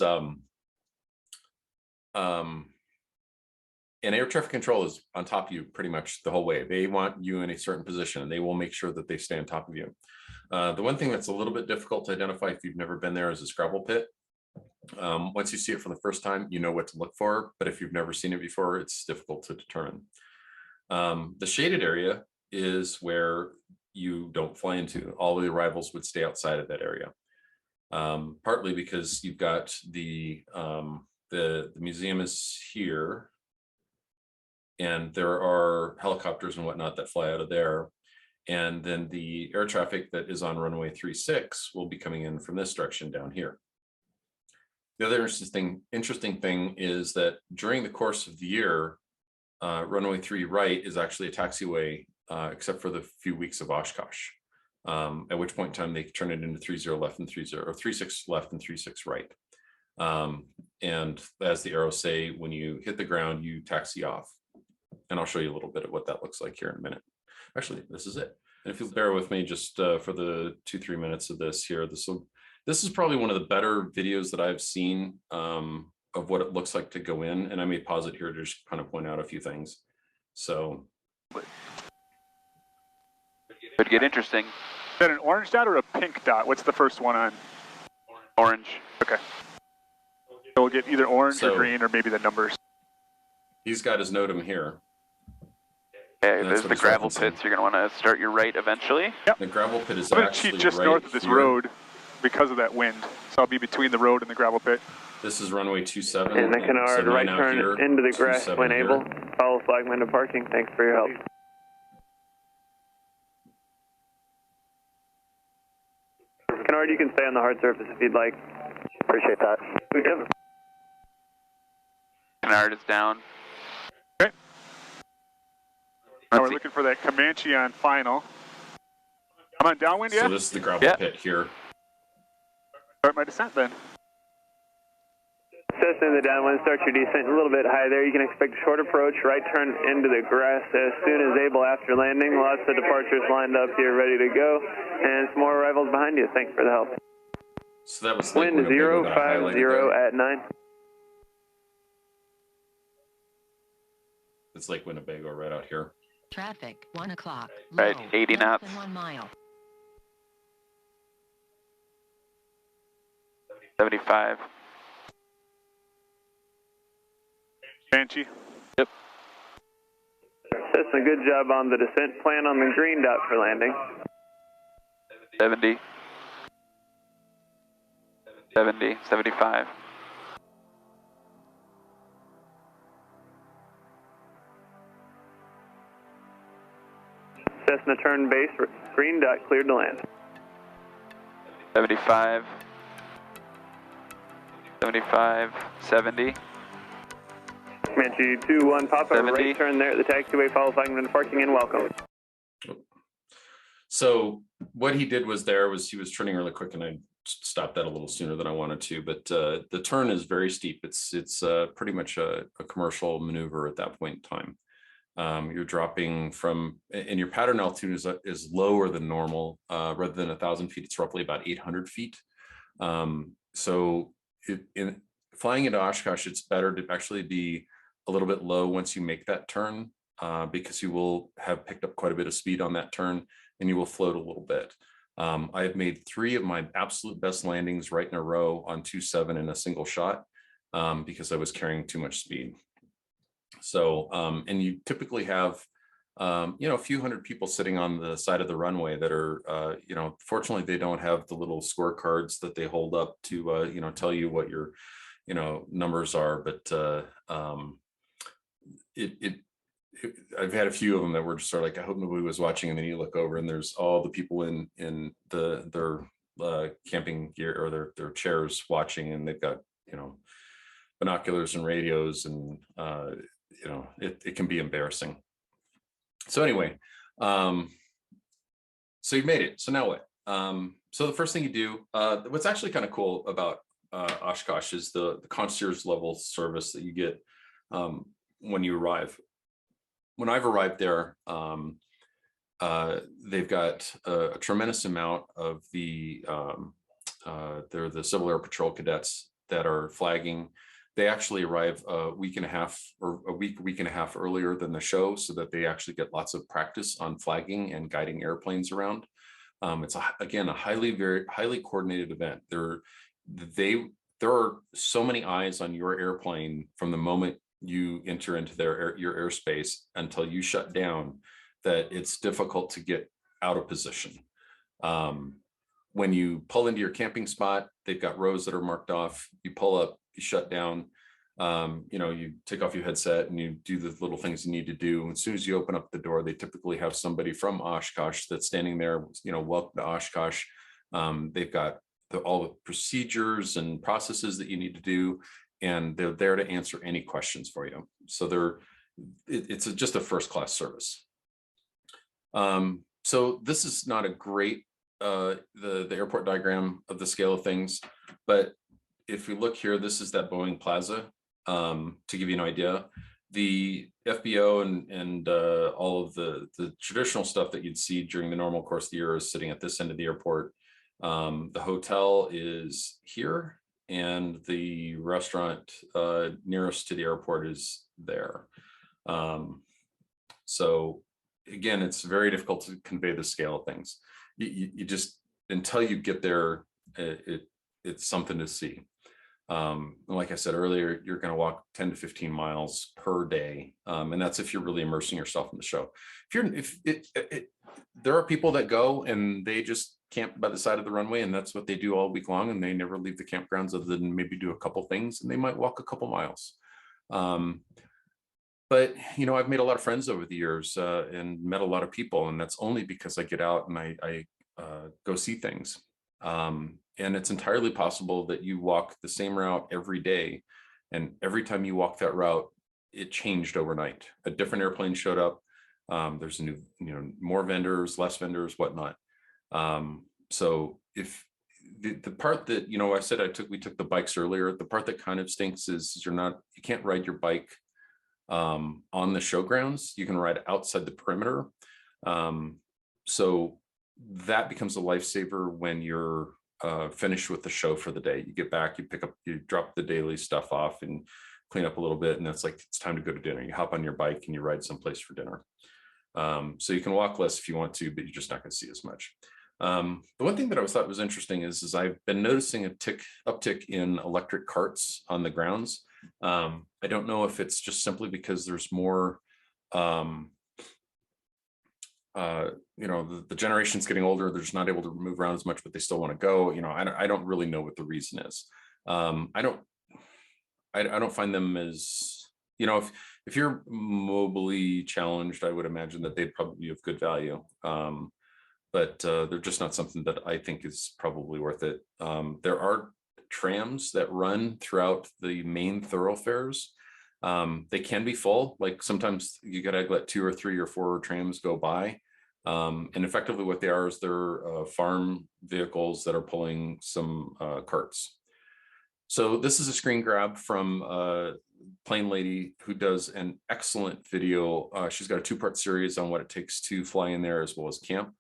and air traffic control is on top of you pretty much the whole way. They want you in a certain position, and they will make sure that they stay on top of you. The one thing that's a little bit difficult to identify if you've never been there is a gravel pit. Once you see it for the first time, you know what to look for, but if you've never seen it before, it's difficult to determine. The shaded area is where you don't fly into. All the arrivals would stay outside of that area. Partly because you've got the museum is here, and there are helicopters and whatnot that fly out of there. And then the air traffic that is on runway 36 will be coming in from this direction down here. The other interesting thing is that during the course of the year, runway 3 right is actually a taxiway, except for the few weeks of Oshkosh, at which point in time they turn it into 30 left and 30, or 36 left and 36 right. And as the arrows say, when you hit the ground, you taxi off. And I'll show you a little bit of what that looks like here in a minute. Actually, this is it. And if you'll bear with me just for the 2-3 minutes of this here, this is probably one of the better videos that I've seen of what it looks like to go in. And I may pause it here to just kind of point out a few things. So. Could get interesting. Is that an orange dot or a pink dot? What's the first one on? Orange. Okay. So we'll get either orange or green, or maybe the numbers. He's got his NOTAM here. Okay, there's the gravel pits. You're going to want to start your right eventually. Yep. The gravel pit is I'm going to actually cheat just right north of this here. road because of that wind. So I'll be between the road and the gravel pit. This is runway 27. And the Canard, so right turn here, into the grass when able. Follow flagman to parking. Thanks for your help. Canard, you can stay on the hard surface if you'd like. Appreciate that. Canard is down. Okay. Let's we're looking for that Comanche on final. I'm on downwind, So yeah? this is the gravel pit here. Start my descent then. Cessna in the downwind, start your descent a little bit high there. You can expect a short approach, right turn into the grass as soon as able after landing. Lots of departures lined up here, ready to go. And some more arrivals behind you. Thanks for the help. So that was like Wind 050 at 9. It's like Winnebago right out here. Traffic, 1 o'clock. Right, 80 less knots. than 1 mile. 75. Comanche. Cessna, good job on the descent. Plan on the green dot for landing. 70. 70, 75. Cessna turn base, green dot cleared to land. 75. 75, 70. Comanche 2-1, pop up 70. right turn there at the taxiway, follow flagging into parking and welcome. So what he did was he was turning really quick, and I stopped that a little sooner than I wanted to, but the turn is very steep. It's pretty much a commercial maneuver at that point in time. You're dropping from, and your pattern altitude is lower than normal. Rather than 1,000 feet, it's roughly about 800 feet. So in flying into Oshkosh, it's better to actually be a little bit low once you make that turn, because you will have picked up quite a bit of speed on that turn, and you will float a little bit. I have made 3 of my absolute best landings right in a row on 2.7 in a single shot, because I was carrying too much speed. So, and you typically have, a few hundred people sitting on the side of the runway that are, fortunately they don't have the little scorecards that they hold up to, tell you what your, numbers are. But I've had a few of them that were just sort of like, I hope nobody was watching. And then you look over and there's all the people in their camping gear or their chairs watching, and they've got, binoculars and radios, and it can be embarrassing. So anyway, so you've made it. So now what? So the first thing you do, what's actually kind of cool about Oshkosh is the concierge level service that you get when you arrive. When I've arrived there, they've got a tremendous amount of they're the Civil Air Patrol cadets that are flagging. They actually arrive a week and a half earlier than the show, so that they actually get lots of practice on flagging and guiding airplanes around. It's again a very highly coordinated event. There are so many eyes on your airplane from the moment you enter into your airspace until you shut down, that it's difficult to get out of position. When you pull into your camping spot, they've got rows that are marked off. You pull up, you shut down, you take off your headset and you do the little things you need to do. As soon as you open up the door, they typically have somebody from Oshkosh that's standing there, welcome to Oshkosh. They've got all the procedures and processes that you need to do, and they're there to answer any questions for you. So it's just a first-class service. So this is not a great the airport diagram of the scale of things, but if we look here, this is that Boeing Plaza. To give you an idea, the FBO and all of the traditional stuff that you'd see during the normal course of the year is sitting at this end of the airport. The hotel is here, and the restaurant nearest to the airport is there. So again, it's very difficult to convey the scale of things. You just, until you get there, it's something to see. Like I said earlier, you're going to walk 10 to 15 miles per day, and that's if you're really immersing yourself in the show. There are people that go and they just camp by the side of the runway, and that's what they do all week long, and they never leave the campgrounds other than maybe do a couple things, and they might walk a couple miles. But I've made a lot of friends over the years and met a lot of people, and that's only because I get out and I go see things. And it's entirely possible that you walk the same route every day, and every time you walk that route, it changed overnight. A different airplane showed up, There's a new, more vendors, less vendors, whatnot. So if the part that, I said we took the bikes earlier, the part that kind of stinks is you can't ride your bike on the showgrounds. You can ride outside the perimeter. So that becomes a lifesaver when you're finished with the show for the day. You get back, you drop the daily stuff off and clean up a little bit, and that's like, it's time to go to dinner. You hop on your bike and you ride someplace for dinner. So you can walk less if you want to, but you're just not going to see as much. The one thing that I thought was interesting is I've been noticing a uptick in electric carts on the grounds. I don't know if it's just simply because there's more, the generation's getting older, they're just not able to move around as much, but they still want to go. I don't really know what the reason is. I don't find them as, if you're mobily challenged, I would imagine that they'd probably be of good value. But they're just not something that I think is probably worth it. There are trams that run throughout the main thoroughfares. They can be full, like sometimes you gotta let 2 or 3 or 4 trams go by. And effectively what they are is they're farm vehicles that are pulling some carts. So this is a screen grab from Plane Lady, who does an excellent video. She's got a 2-part series on what it takes to fly in there as well as camp.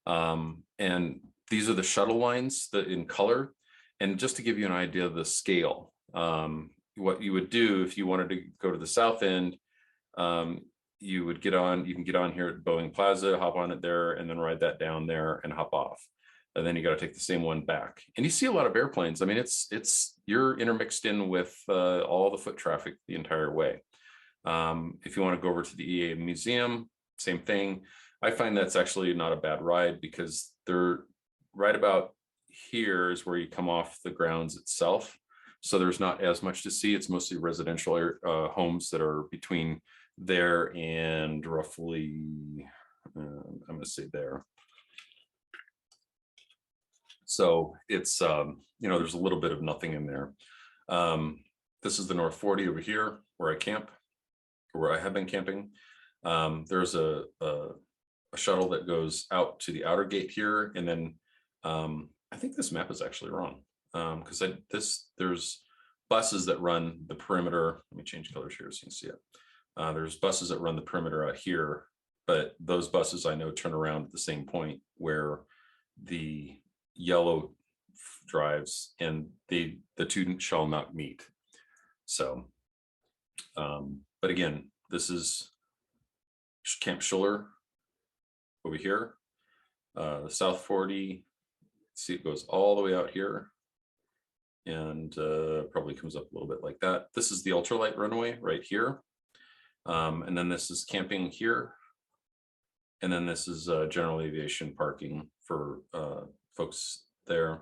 And these are the shuttle lines in color. And just to give you an idea of the scale, what you would do if you wanted to go to the south end, you can get on here at Boeing Plaza, hop on it there, and then ride that down there and hop off. And then you got to take the same one back. And you see a lot of airplanes. I mean, you're intermixed in with all the foot traffic the entire way. If you want to go over to the EAA museum, same thing. I find that's actually not a bad ride because they're right about here is where you come off the grounds itself. So there's not as much to see. It's mostly residential homes that are between there and roughly, I'm going to say there. So it's, there's a little bit of nothing in there. This is the North 40 over here where I camp, or where I have been camping. There's a shuttle that goes out to the outer gate here. And then I think this map is actually wrong because there's buses that run the perimeter. Let me change colors here so you can see it. There's buses that run the perimeter out here, but those buses I know turn around at the same point where the yellow drives, and the two shall not meet. So, but again, this is Camp Schuller over here. The South 40, see it goes all the way out here and probably comes up a little bit like that. This is the ultralight runway right here. And then this is camping here. And then this is general aviation parking for folks there.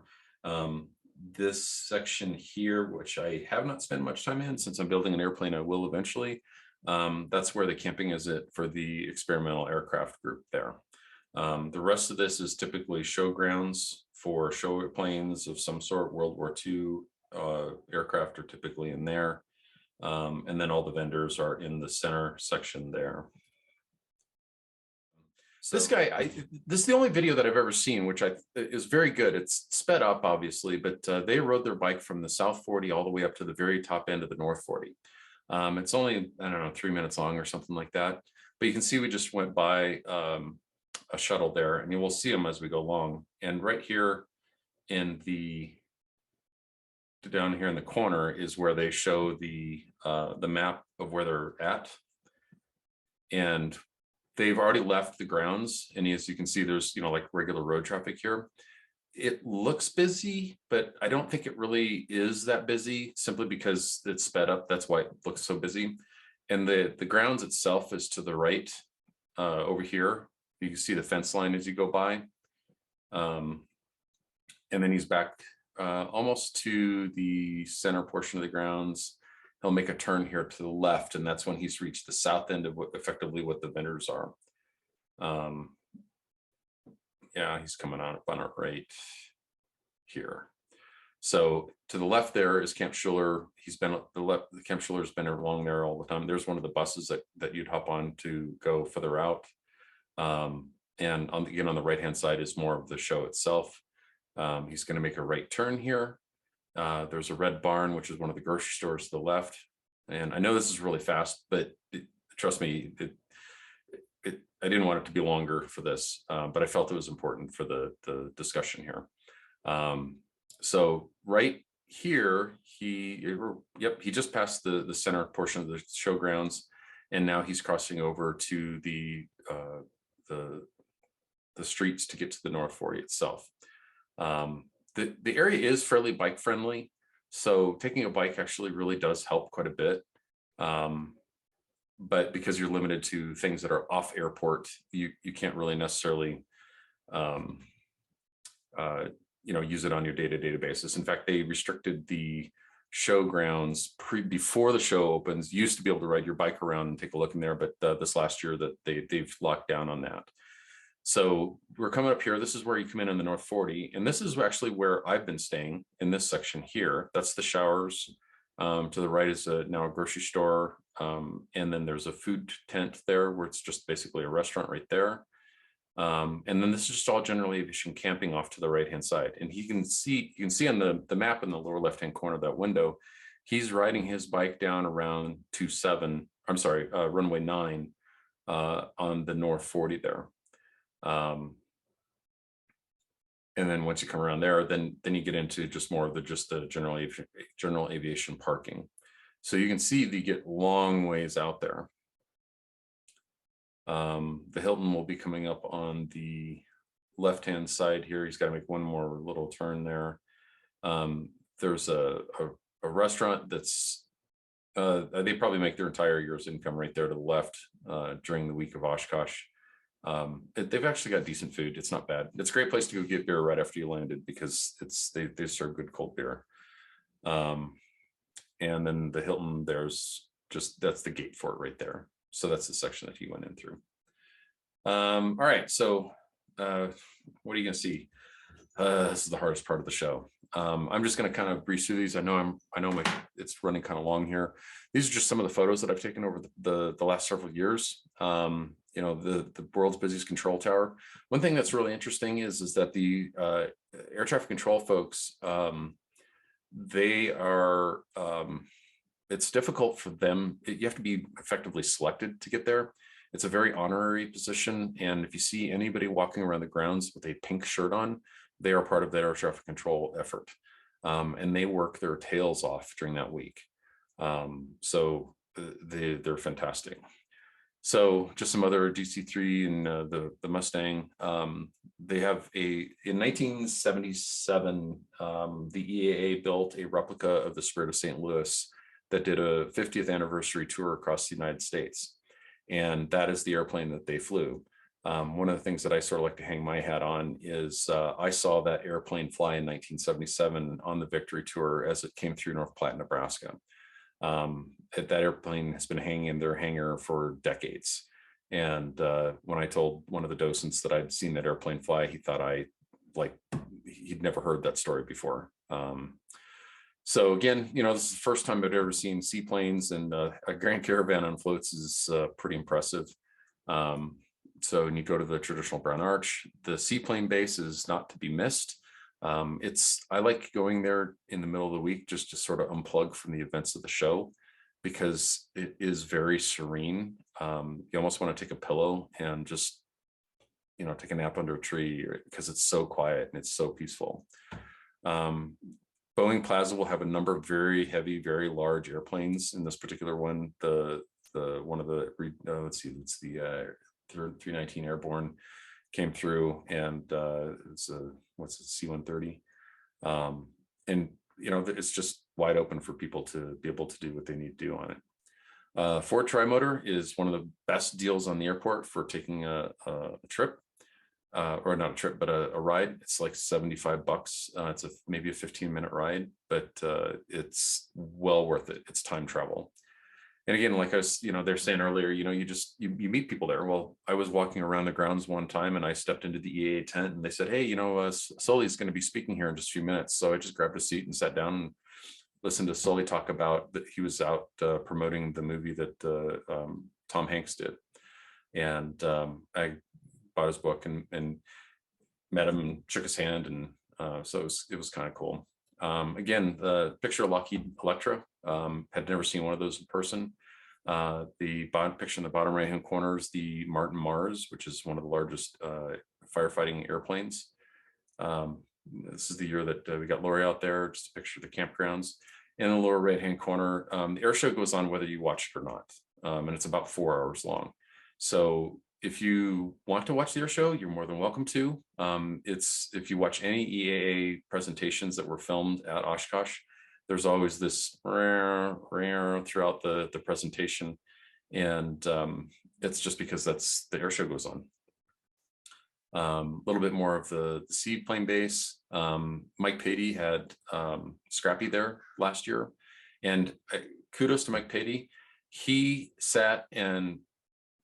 This section here, which I have not spent much time in since I'm building an airplane, I will eventually. That's where the camping is for the experimental aircraft group there. The rest of this is typically showgrounds for show planes of some sort. World War II aircraft are typically in there. And then all the vendors are in the center section there. So this guy, this is the only video that I've ever seen, which is very good. It's sped up, obviously, but they rode their bike from the South 40 all the way up to the very top end of the North 40. It's only, I don't know, 3 minutes long or something like that. But you can see we just went by a shuttle there, and you will see them as we go along. And right here in down here in the corner is where they show the map of where they're at. And they've already left the grounds. And as you can see, there's, like regular road traffic here. It looks busy, but I don't think it really is that busy simply because it's sped up. That's why it looks so busy. And the grounds itself is to the right over here. You can see the fence line as you go by. And then he's back almost to the center portion of the grounds. He'll make a turn here to the left, and that's when he's reached the south end of effectively what the vendors are. Yeah, he's coming on up on it right here. So to the left there is Camp Schuler. He's been the Camp Schuler's been along there all the time. There's one of the buses that you'd hop on to go further out. And again, on the right-hand side is more of the show itself. He's going to make a right turn here. There's a red barn, which is one of the grocery stores to the left. And I know this is really fast, but trust me, I didn't want it to be longer for this, but I felt it was important for the discussion here. So right here, he just passed the center portion of the showgrounds, and now he's crossing over to the streets to get to the North 40 itself. The area is fairly bike friendly, so taking a bike actually really does help quite a bit. But because you're limited to things that are off airport, you can't really necessarily use it on your day-to-day basis. In fact, they restricted the showgrounds before the show opens. You used to be able to ride your bike around and take a look in there, but this last year that they've locked down on that. So we're coming up here. This is where you come in on the North 40, and this is actually where I've been staying in this section here. That's the showers. To the right is now a grocery store, and then there's a food tent there where it's just basically a restaurant right there. And then this is just all general aviation camping off to the right-hand side. And you can see on the map in the lower left-hand corner of that window, he's riding his bike down around runway 9 on the North 40 there. And then once you come around there, then you get into just more of the general aviation parking. So you can see they get long ways out there. The Hilton will be coming up on the left-hand side here. He's got to make one more little turn there. There's a restaurant that's, they probably make their entire year's income right there to the left during the week of Oshkosh. They've actually got decent food. It's not bad. It's a great place to go get beer right after you landed because they serve good cold beer. And then the Hilton, that's the gate for it right there. So that's the section that he went in through. All right, so what are you gonna see? This is the hardest part of the show. I'm just gonna kind of breeze through these. I know it's running kind of long here. These are just some of the photos that I've taken over the last several years. The world's busiest control tower. One thing that's really interesting is that the air traffic control folks, they are, it's difficult for them. You have to be effectively selected to get there. It's a very honorary position. And if you see anybody walking around the grounds with a pink shirt on, they are part of that air traffic control effort. And they work their tails off during that week. So they're fantastic. So just some other DC-3 and the Mustang. They have in 1977, the EAA built a replica of the Spirit of St. Louis that did a 50th anniversary tour across the United States. And that is the airplane that they flew. One of the things that I sort of like to hang my hat on is I saw that airplane fly in 1977 on the Victory Tour as it came through North Platte, Nebraska. That airplane has been hanging in their hangar for decades. And when I told one of the docents that I'd seen that airplane fly, he thought he'd never heard that story before. So again, this is the first time I've ever seen seaplanes, and a Grand Caravan on floats is pretty impressive. So when you go to the traditional Brown Arch, the seaplane base is not to be missed. I like going there in the middle of the week just to sort of unplug from the events of the show, because it is very serene. You almost want to take a pillow and just, take a nap under a tree, because it's so quiet and it's so peaceful. Boeing Plaza will have a number of very heavy, very large airplanes. In this particular one, one of the let's see, it's the 319 Airborne came through, and it's a C-130, and it's just wide open for people to be able to do what they need to do on it. Ford Tri-Motor is one of the best deals on the airport for taking a trip, or not a trip, but a ride. It's like $75. It's maybe a 15-minute ride, but it's well worth it. It's time travel. And again, like I was, they're saying earlier, you meet people there. Well, I was walking around the grounds one time and I stepped into the EAA tent and they said, hey, Sully's going to be speaking here in just a few minutes. So I just grabbed a seat and sat down and listened to Sully talk about that. He was out promoting the movie that Tom Hanks did. And I bought his book and met him and shook his hand. And so it was kind of cool. Again, the picture of Lockheed Electra, had never seen one of those in person. The bottom picture in the bottom right hand corner is the Martin Mars, which is one of the largest firefighting airplanes. This is the year that we got Lori out there, just a picture of the campgrounds. In the lower right hand corner, the air show goes on whether you watch it or not, and it's about 4 hours long. So if you want to watch the air show, you're more than welcome to. If you watch any EAA presentations that were filmed at Oshkosh, there's always this throughout the presentation. And it's just because that's the air show goes on. A little bit more of the seaplane base. Mike Patey had Scrappy there last year. And kudos to Mike Patey. He sat and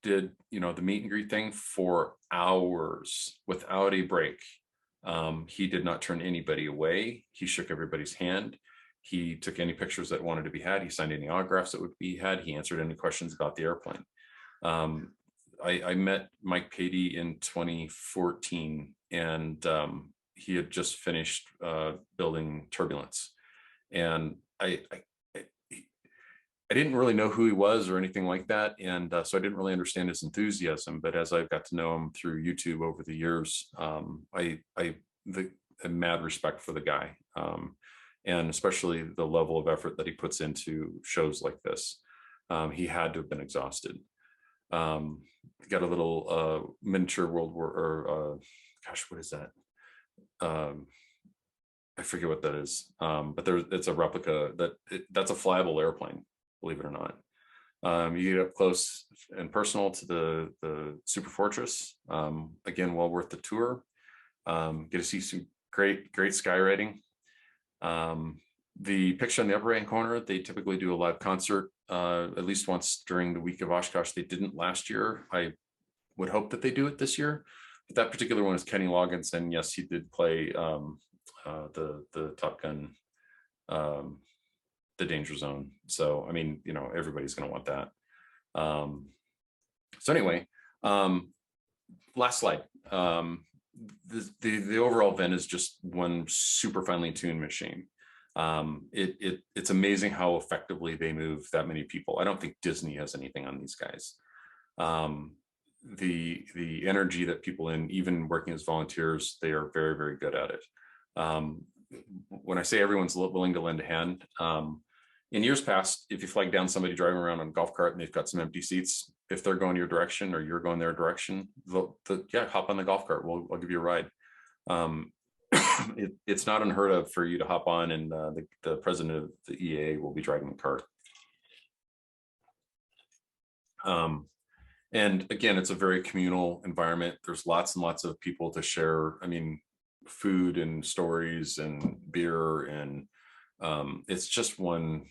did the meet and greet thing for hours without a break. He did not turn anybody away. He shook everybody's hand. He took any pictures that wanted to be had. He signed any autographs that would be had. He answered any questions about the airplane. I met Mike Patey in 2014, and he had just finished building Turbulence. And I didn't really know who he was or anything like that. And so I didn't really understand his enthusiasm. But as I've got to know him through YouTube over the years, I have mad respect for the guy. And especially the level of effort that he puts into shows like this. He had to have been exhausted. Got a little miniature World War, or gosh, what is that? I forget what that is. But it's a replica that's a flyable airplane, believe it or not. You get up close and personal to the Super Fortress. Again, well worth the tour. Get to see some great skywriting. The picture in the upper right corner, they typically do a live concert at least once during the week of Oshkosh. They didn't last year. I would hope that they do it this year. But that particular one is Kenny Loggins, and yes, he did play the Top Gun, the Danger Zone. So I mean, everybody's going to want that. So anyway, last slide. The overall event is just one super finely tuned machine. It's amazing how effectively they move that many people. I don't think Disney has anything on these guys. The energy that people even working as volunteers, they are very, very good at it. When I say everyone's willing to lend a hand, in years past, if you flag down somebody driving around on a golf cart and they've got some empty seats, if they're going your direction or you're going their direction, yeah, hop on the golf cart. I'll give you a ride. It's not unheard of for you to hop on, and the president of the EAA will be driving the cart. And again, it's a very communal environment. There's lots and lots of people to share. I mean, food and stories and beer, and it's just one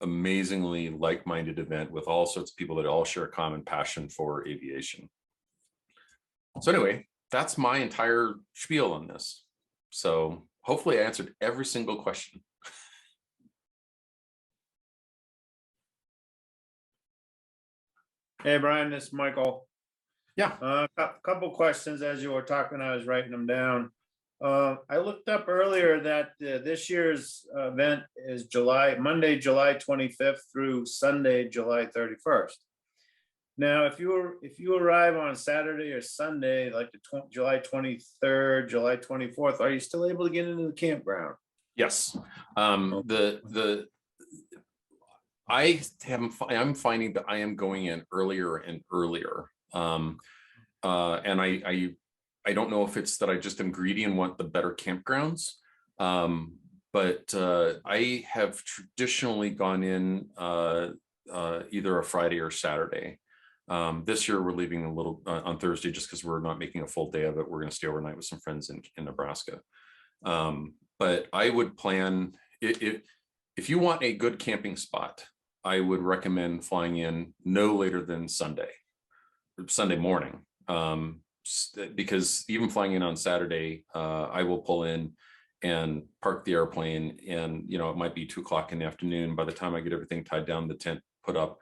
amazingly like-minded event with all sorts of people that all share a common passion for aviation. So anyway, that's my entire spiel on this. So hopefully I answered every single question. Hey, Brian, this is Michael. Yeah. Couple questions as you were talking, I was writing them down. I looked up earlier that this year's event is Monday, July 25th through Sunday, July 31st. Now, if you arrive on Saturday or Sunday, like the July 23rd, July 24th, are you still able to get into the campground? Yes. I'm finding that I am going in earlier and earlier. And I don't know if it's that I just am greedy and want the better campgrounds, but I have traditionally gone in either a Friday or Saturday. This year we're leaving a little on Thursday just because we're not making a full day of it. We're going to stay overnight with some friends in Nebraska. But I would plan, if you want a good camping spot, I would recommend flying in no later than Sunday morning. Because even flying in on Saturday, I will pull in and park the airplane, and it might be 2 o'clock in the afternoon. By the time I get everything tied down, the tent put up,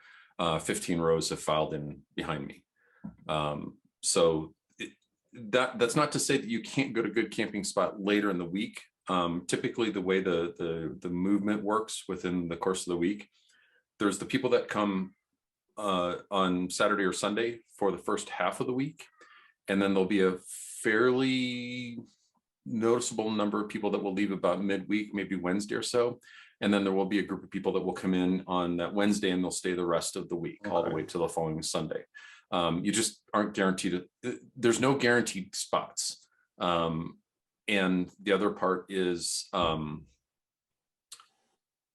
15 rows have filed in behind me. So that's not to say that you can't go to a good camping spot later in the week. Typically, the way the movement works within the course of the week, there's the people that come on Saturday or Sunday for the first half of the week, and then there'll be a fairly noticeable number of people that will leave about midweek, maybe Wednesday or so. And then there will be a group of people that will come in on that Wednesday, and they'll stay the rest of the week, all the way to the following Sunday. You just aren't guaranteed. There's no guaranteed spots. And the other part is,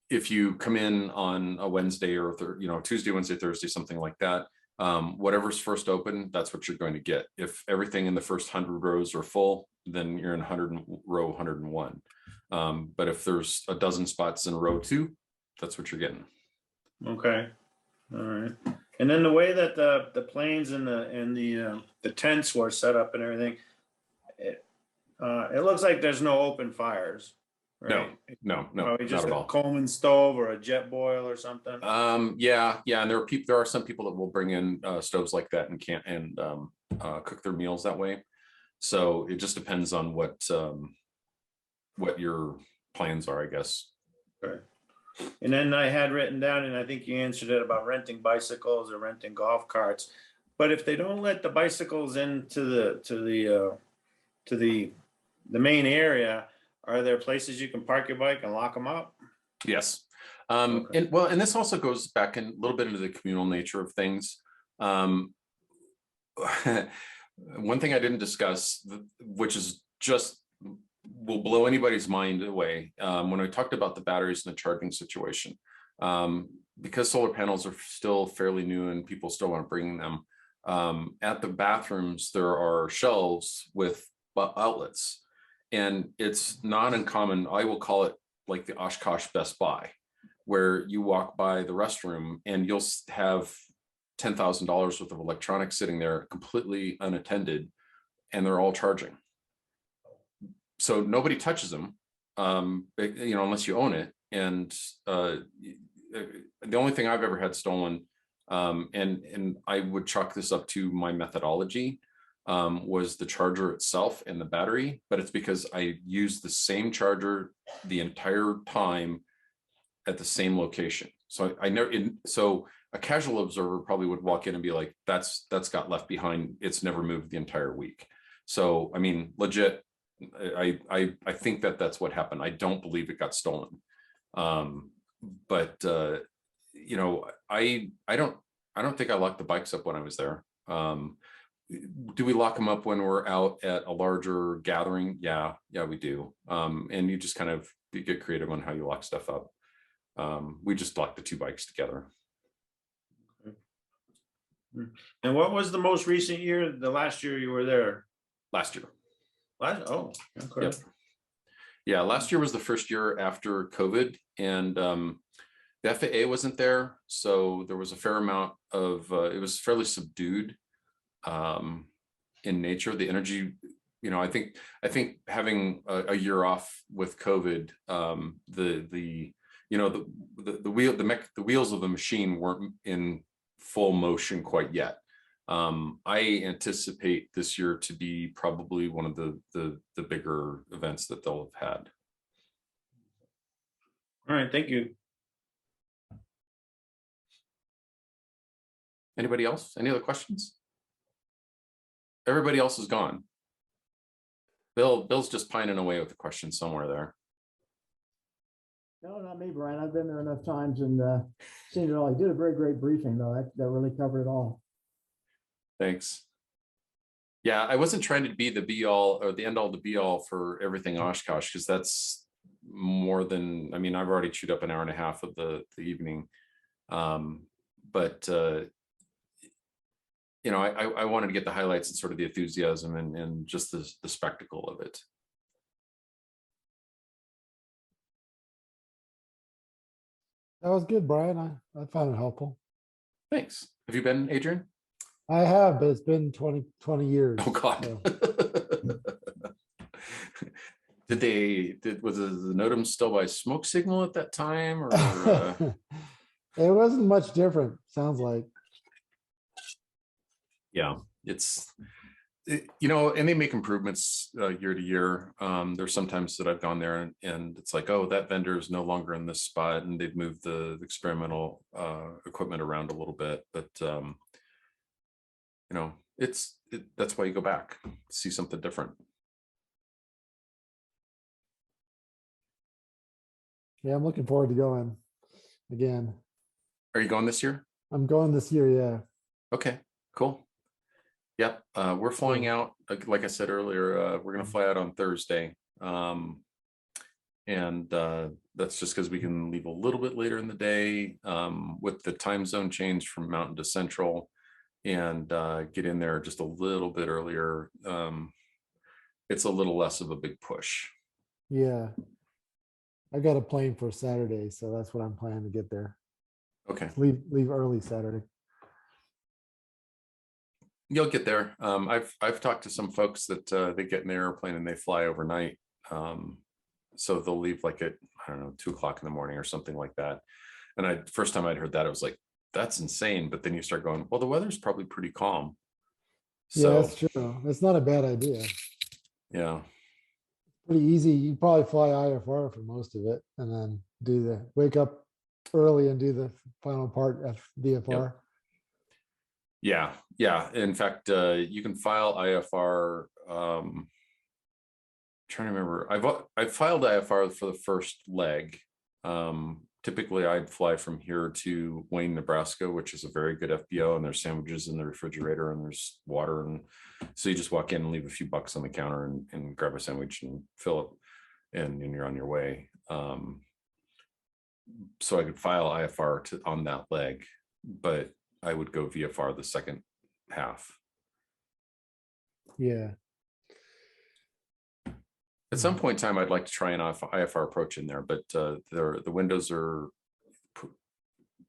if you come in on a Wednesday or Tuesday, Wednesday, Thursday, something like that, whatever's first open, that's what you're going to get. If everything in the first 100 rows are full, then you're in row 101. But if there's a dozen spots in row 2, that's what you're getting. Okay. All right. And then the way that the planes and the tents were set up and everything, it looks like there's no open fires, right? No, Probably just not at a all. Coleman stove or a jet boil or something. Yeah, and there are some people that will bring in stoves like that and cook their meals that way. So it just depends on what your plans are, I guess. Right. And then I had written down, and I think you answered it, about renting bicycles or renting golf carts. But if they don't let the bicycles into the main area, are there places you can park your bike and lock them up? Yes. Okay. And this also goes back a little bit into the communal nature of things. One thing I didn't discuss, which is just will blow anybody's mind away, when I talked about the batteries and the charging situation, because solar panels are still fairly new and people still aren't bringing them. At the bathrooms, there are shelves with outlets, and it's not uncommon. I will call it like the Oshkosh Best Buy, where you walk by the restroom and you'll have $10,000 worth of electronics sitting there completely unattended, and they're all charging. So nobody touches them, unless you own it. And the only thing I've ever had stolen, and I would chalk this up to my methodology, was the charger itself and the battery, but it's because I used the same charger the entire time at the same location. So so a casual observer probably would walk in and be like, that's got left behind. It's never moved the entire week. So, I mean, legit, I think that's what happened. I don't believe it got stolen. But I don't think I locked the bikes up when I was there. Do we lock them up when we're out at a larger gathering? Yeah, we do. And you just kind of get creative on how you lock stuff up. We just locked the 2 bikes together. And what was the most recent year? The last year you were there? Last year. Okay. Yep. Yeah, last year was the first year after COVID, and the FAA wasn't there, so there was a fair amount of it was fairly subdued in nature. The energy, I think having a year off with COVID, the wheels of the machine weren't in full motion quite yet. I anticipate this year to be probably one of the bigger events that they'll have had. All right, thank you. Anybody else? Any other questions? Everybody else is gone. Bill's just pining away with the question somewhere there. No, not me, Brian. I've been there enough times and seen it all. You did a very great briefing, though. That really covered it all. Thanks. Yeah, I wasn't trying to be the be all or the end all to be all for everything Oshkosh, because that's more than, I mean, I've already chewed up an hour and a half of the evening. But I wanted to get the highlights and sort of the enthusiasm and just the spectacle of it. That was good, Brian. I found it helpful. Thanks. Have you been, Adrian? I have, but it's been 20 years. Oh God. so. Was the NOTAM still by smoke signal at that time, or It wasn't much different, sounds like. yeah, and they make improvements year to year. There's sometimes that I've gone there and it's like, oh, that vendor is no longer in this spot, and they've moved the experimental equipment around a little bit, but that's why you go back, see something different. Yeah, I'm looking forward to going again. Are you going this year? I'm going this year, yeah. Okay, cool. Yep, we're flying out, like I said earlier, we're gonna fly out on Thursday. And that's just because we can leave a little bit later in the day with the time zone change from Mountain to Central, and get in there just a little bit earlier. It's a little less of a big push. Yeah. I got a plane for Saturday, so that's what I'm planning to get there. Okay. Leave early Saturday. You'll get there. I've talked to some folks that they get in the airplane and they fly overnight. So they'll leave like at, I don't know, 2 o'clock in the morning or something like that. And first time I'd heard that, I was like, that's insane. But then you start going, well, the weather's probably pretty calm. So Yeah, that's true. That's not a bad idea. Yeah. Pretty easy. You probably fly IFR for most of it, and then wake up early and do the final part at VFR. Yep. Yeah. In fact, you can file IFR. Trying to remember, I filed IFR for the first leg. Typically I'd fly from here to Wayne, Nebraska, which is a very good FBO, and there's sandwiches in the refrigerator and there's water, and so you just walk in and leave a few bucks on the counter and grab a sandwich and fill it, and you're on your way. So I could file IFR on that leg, but I would go VFR the second half. Yeah. At some point in time, I'd like to try an IFR approach in there, but the windows are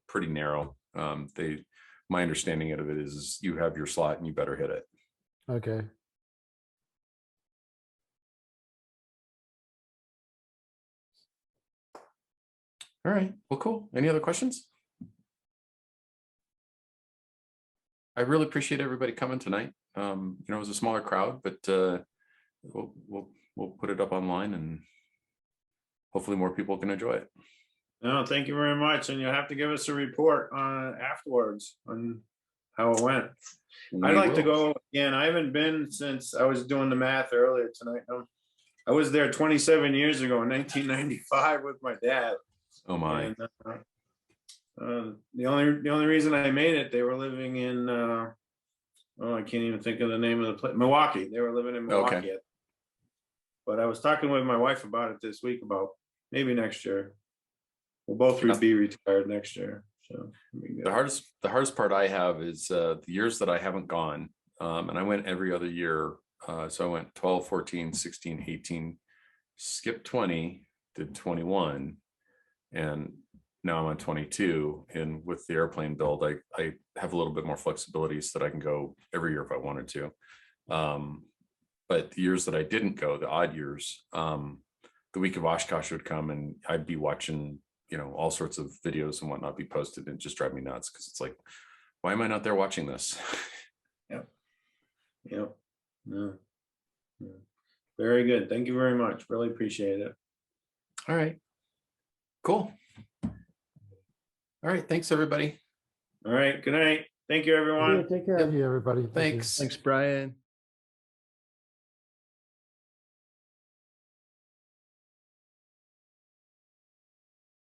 pretty narrow. My understanding of it is you have your slot and you better hit it. Okay. All right. Well, cool. Any other questions? I really appreciate everybody coming tonight. It was a smaller crowd, but we'll put it up online and hopefully more people can enjoy it. No, thank you very much. And you'll have to give us a report afterwards on how it went. I'd like to go again. I haven't been since I was doing the math earlier tonight. I was there 27 years ago in 1995 with my dad. Oh my. And, the only reason I made it, they were living in I can't even think of the name of the place. Milwaukee. They were living in Milwaukee. Okay. But I was talking with my wife about it this week, about maybe next year. We'll both be retired next year. So the hardest part I have is the years that I haven't gone. And I went every other year. So I went 12, 14, 16, 18, skipped 20, did 21. And now I'm on 22. And with the airplane build, I have a little bit more flexibility so that I can go every year if I wanted to. But the years that I didn't go, the odd years, the week of Oshkosh would come and I'd be watching, all sorts of videos and whatnot be posted, and just drive me nuts because it's like, why am I not there watching this? Yep. No. Very good. Thank you very much. Really appreciate it. All right. Cool. All right. Thanks, everybody. All right. Good night. Thank you, everyone. Yeah, take care. Thank you, everybody. Thank you. Thanks. Thanks, Brian.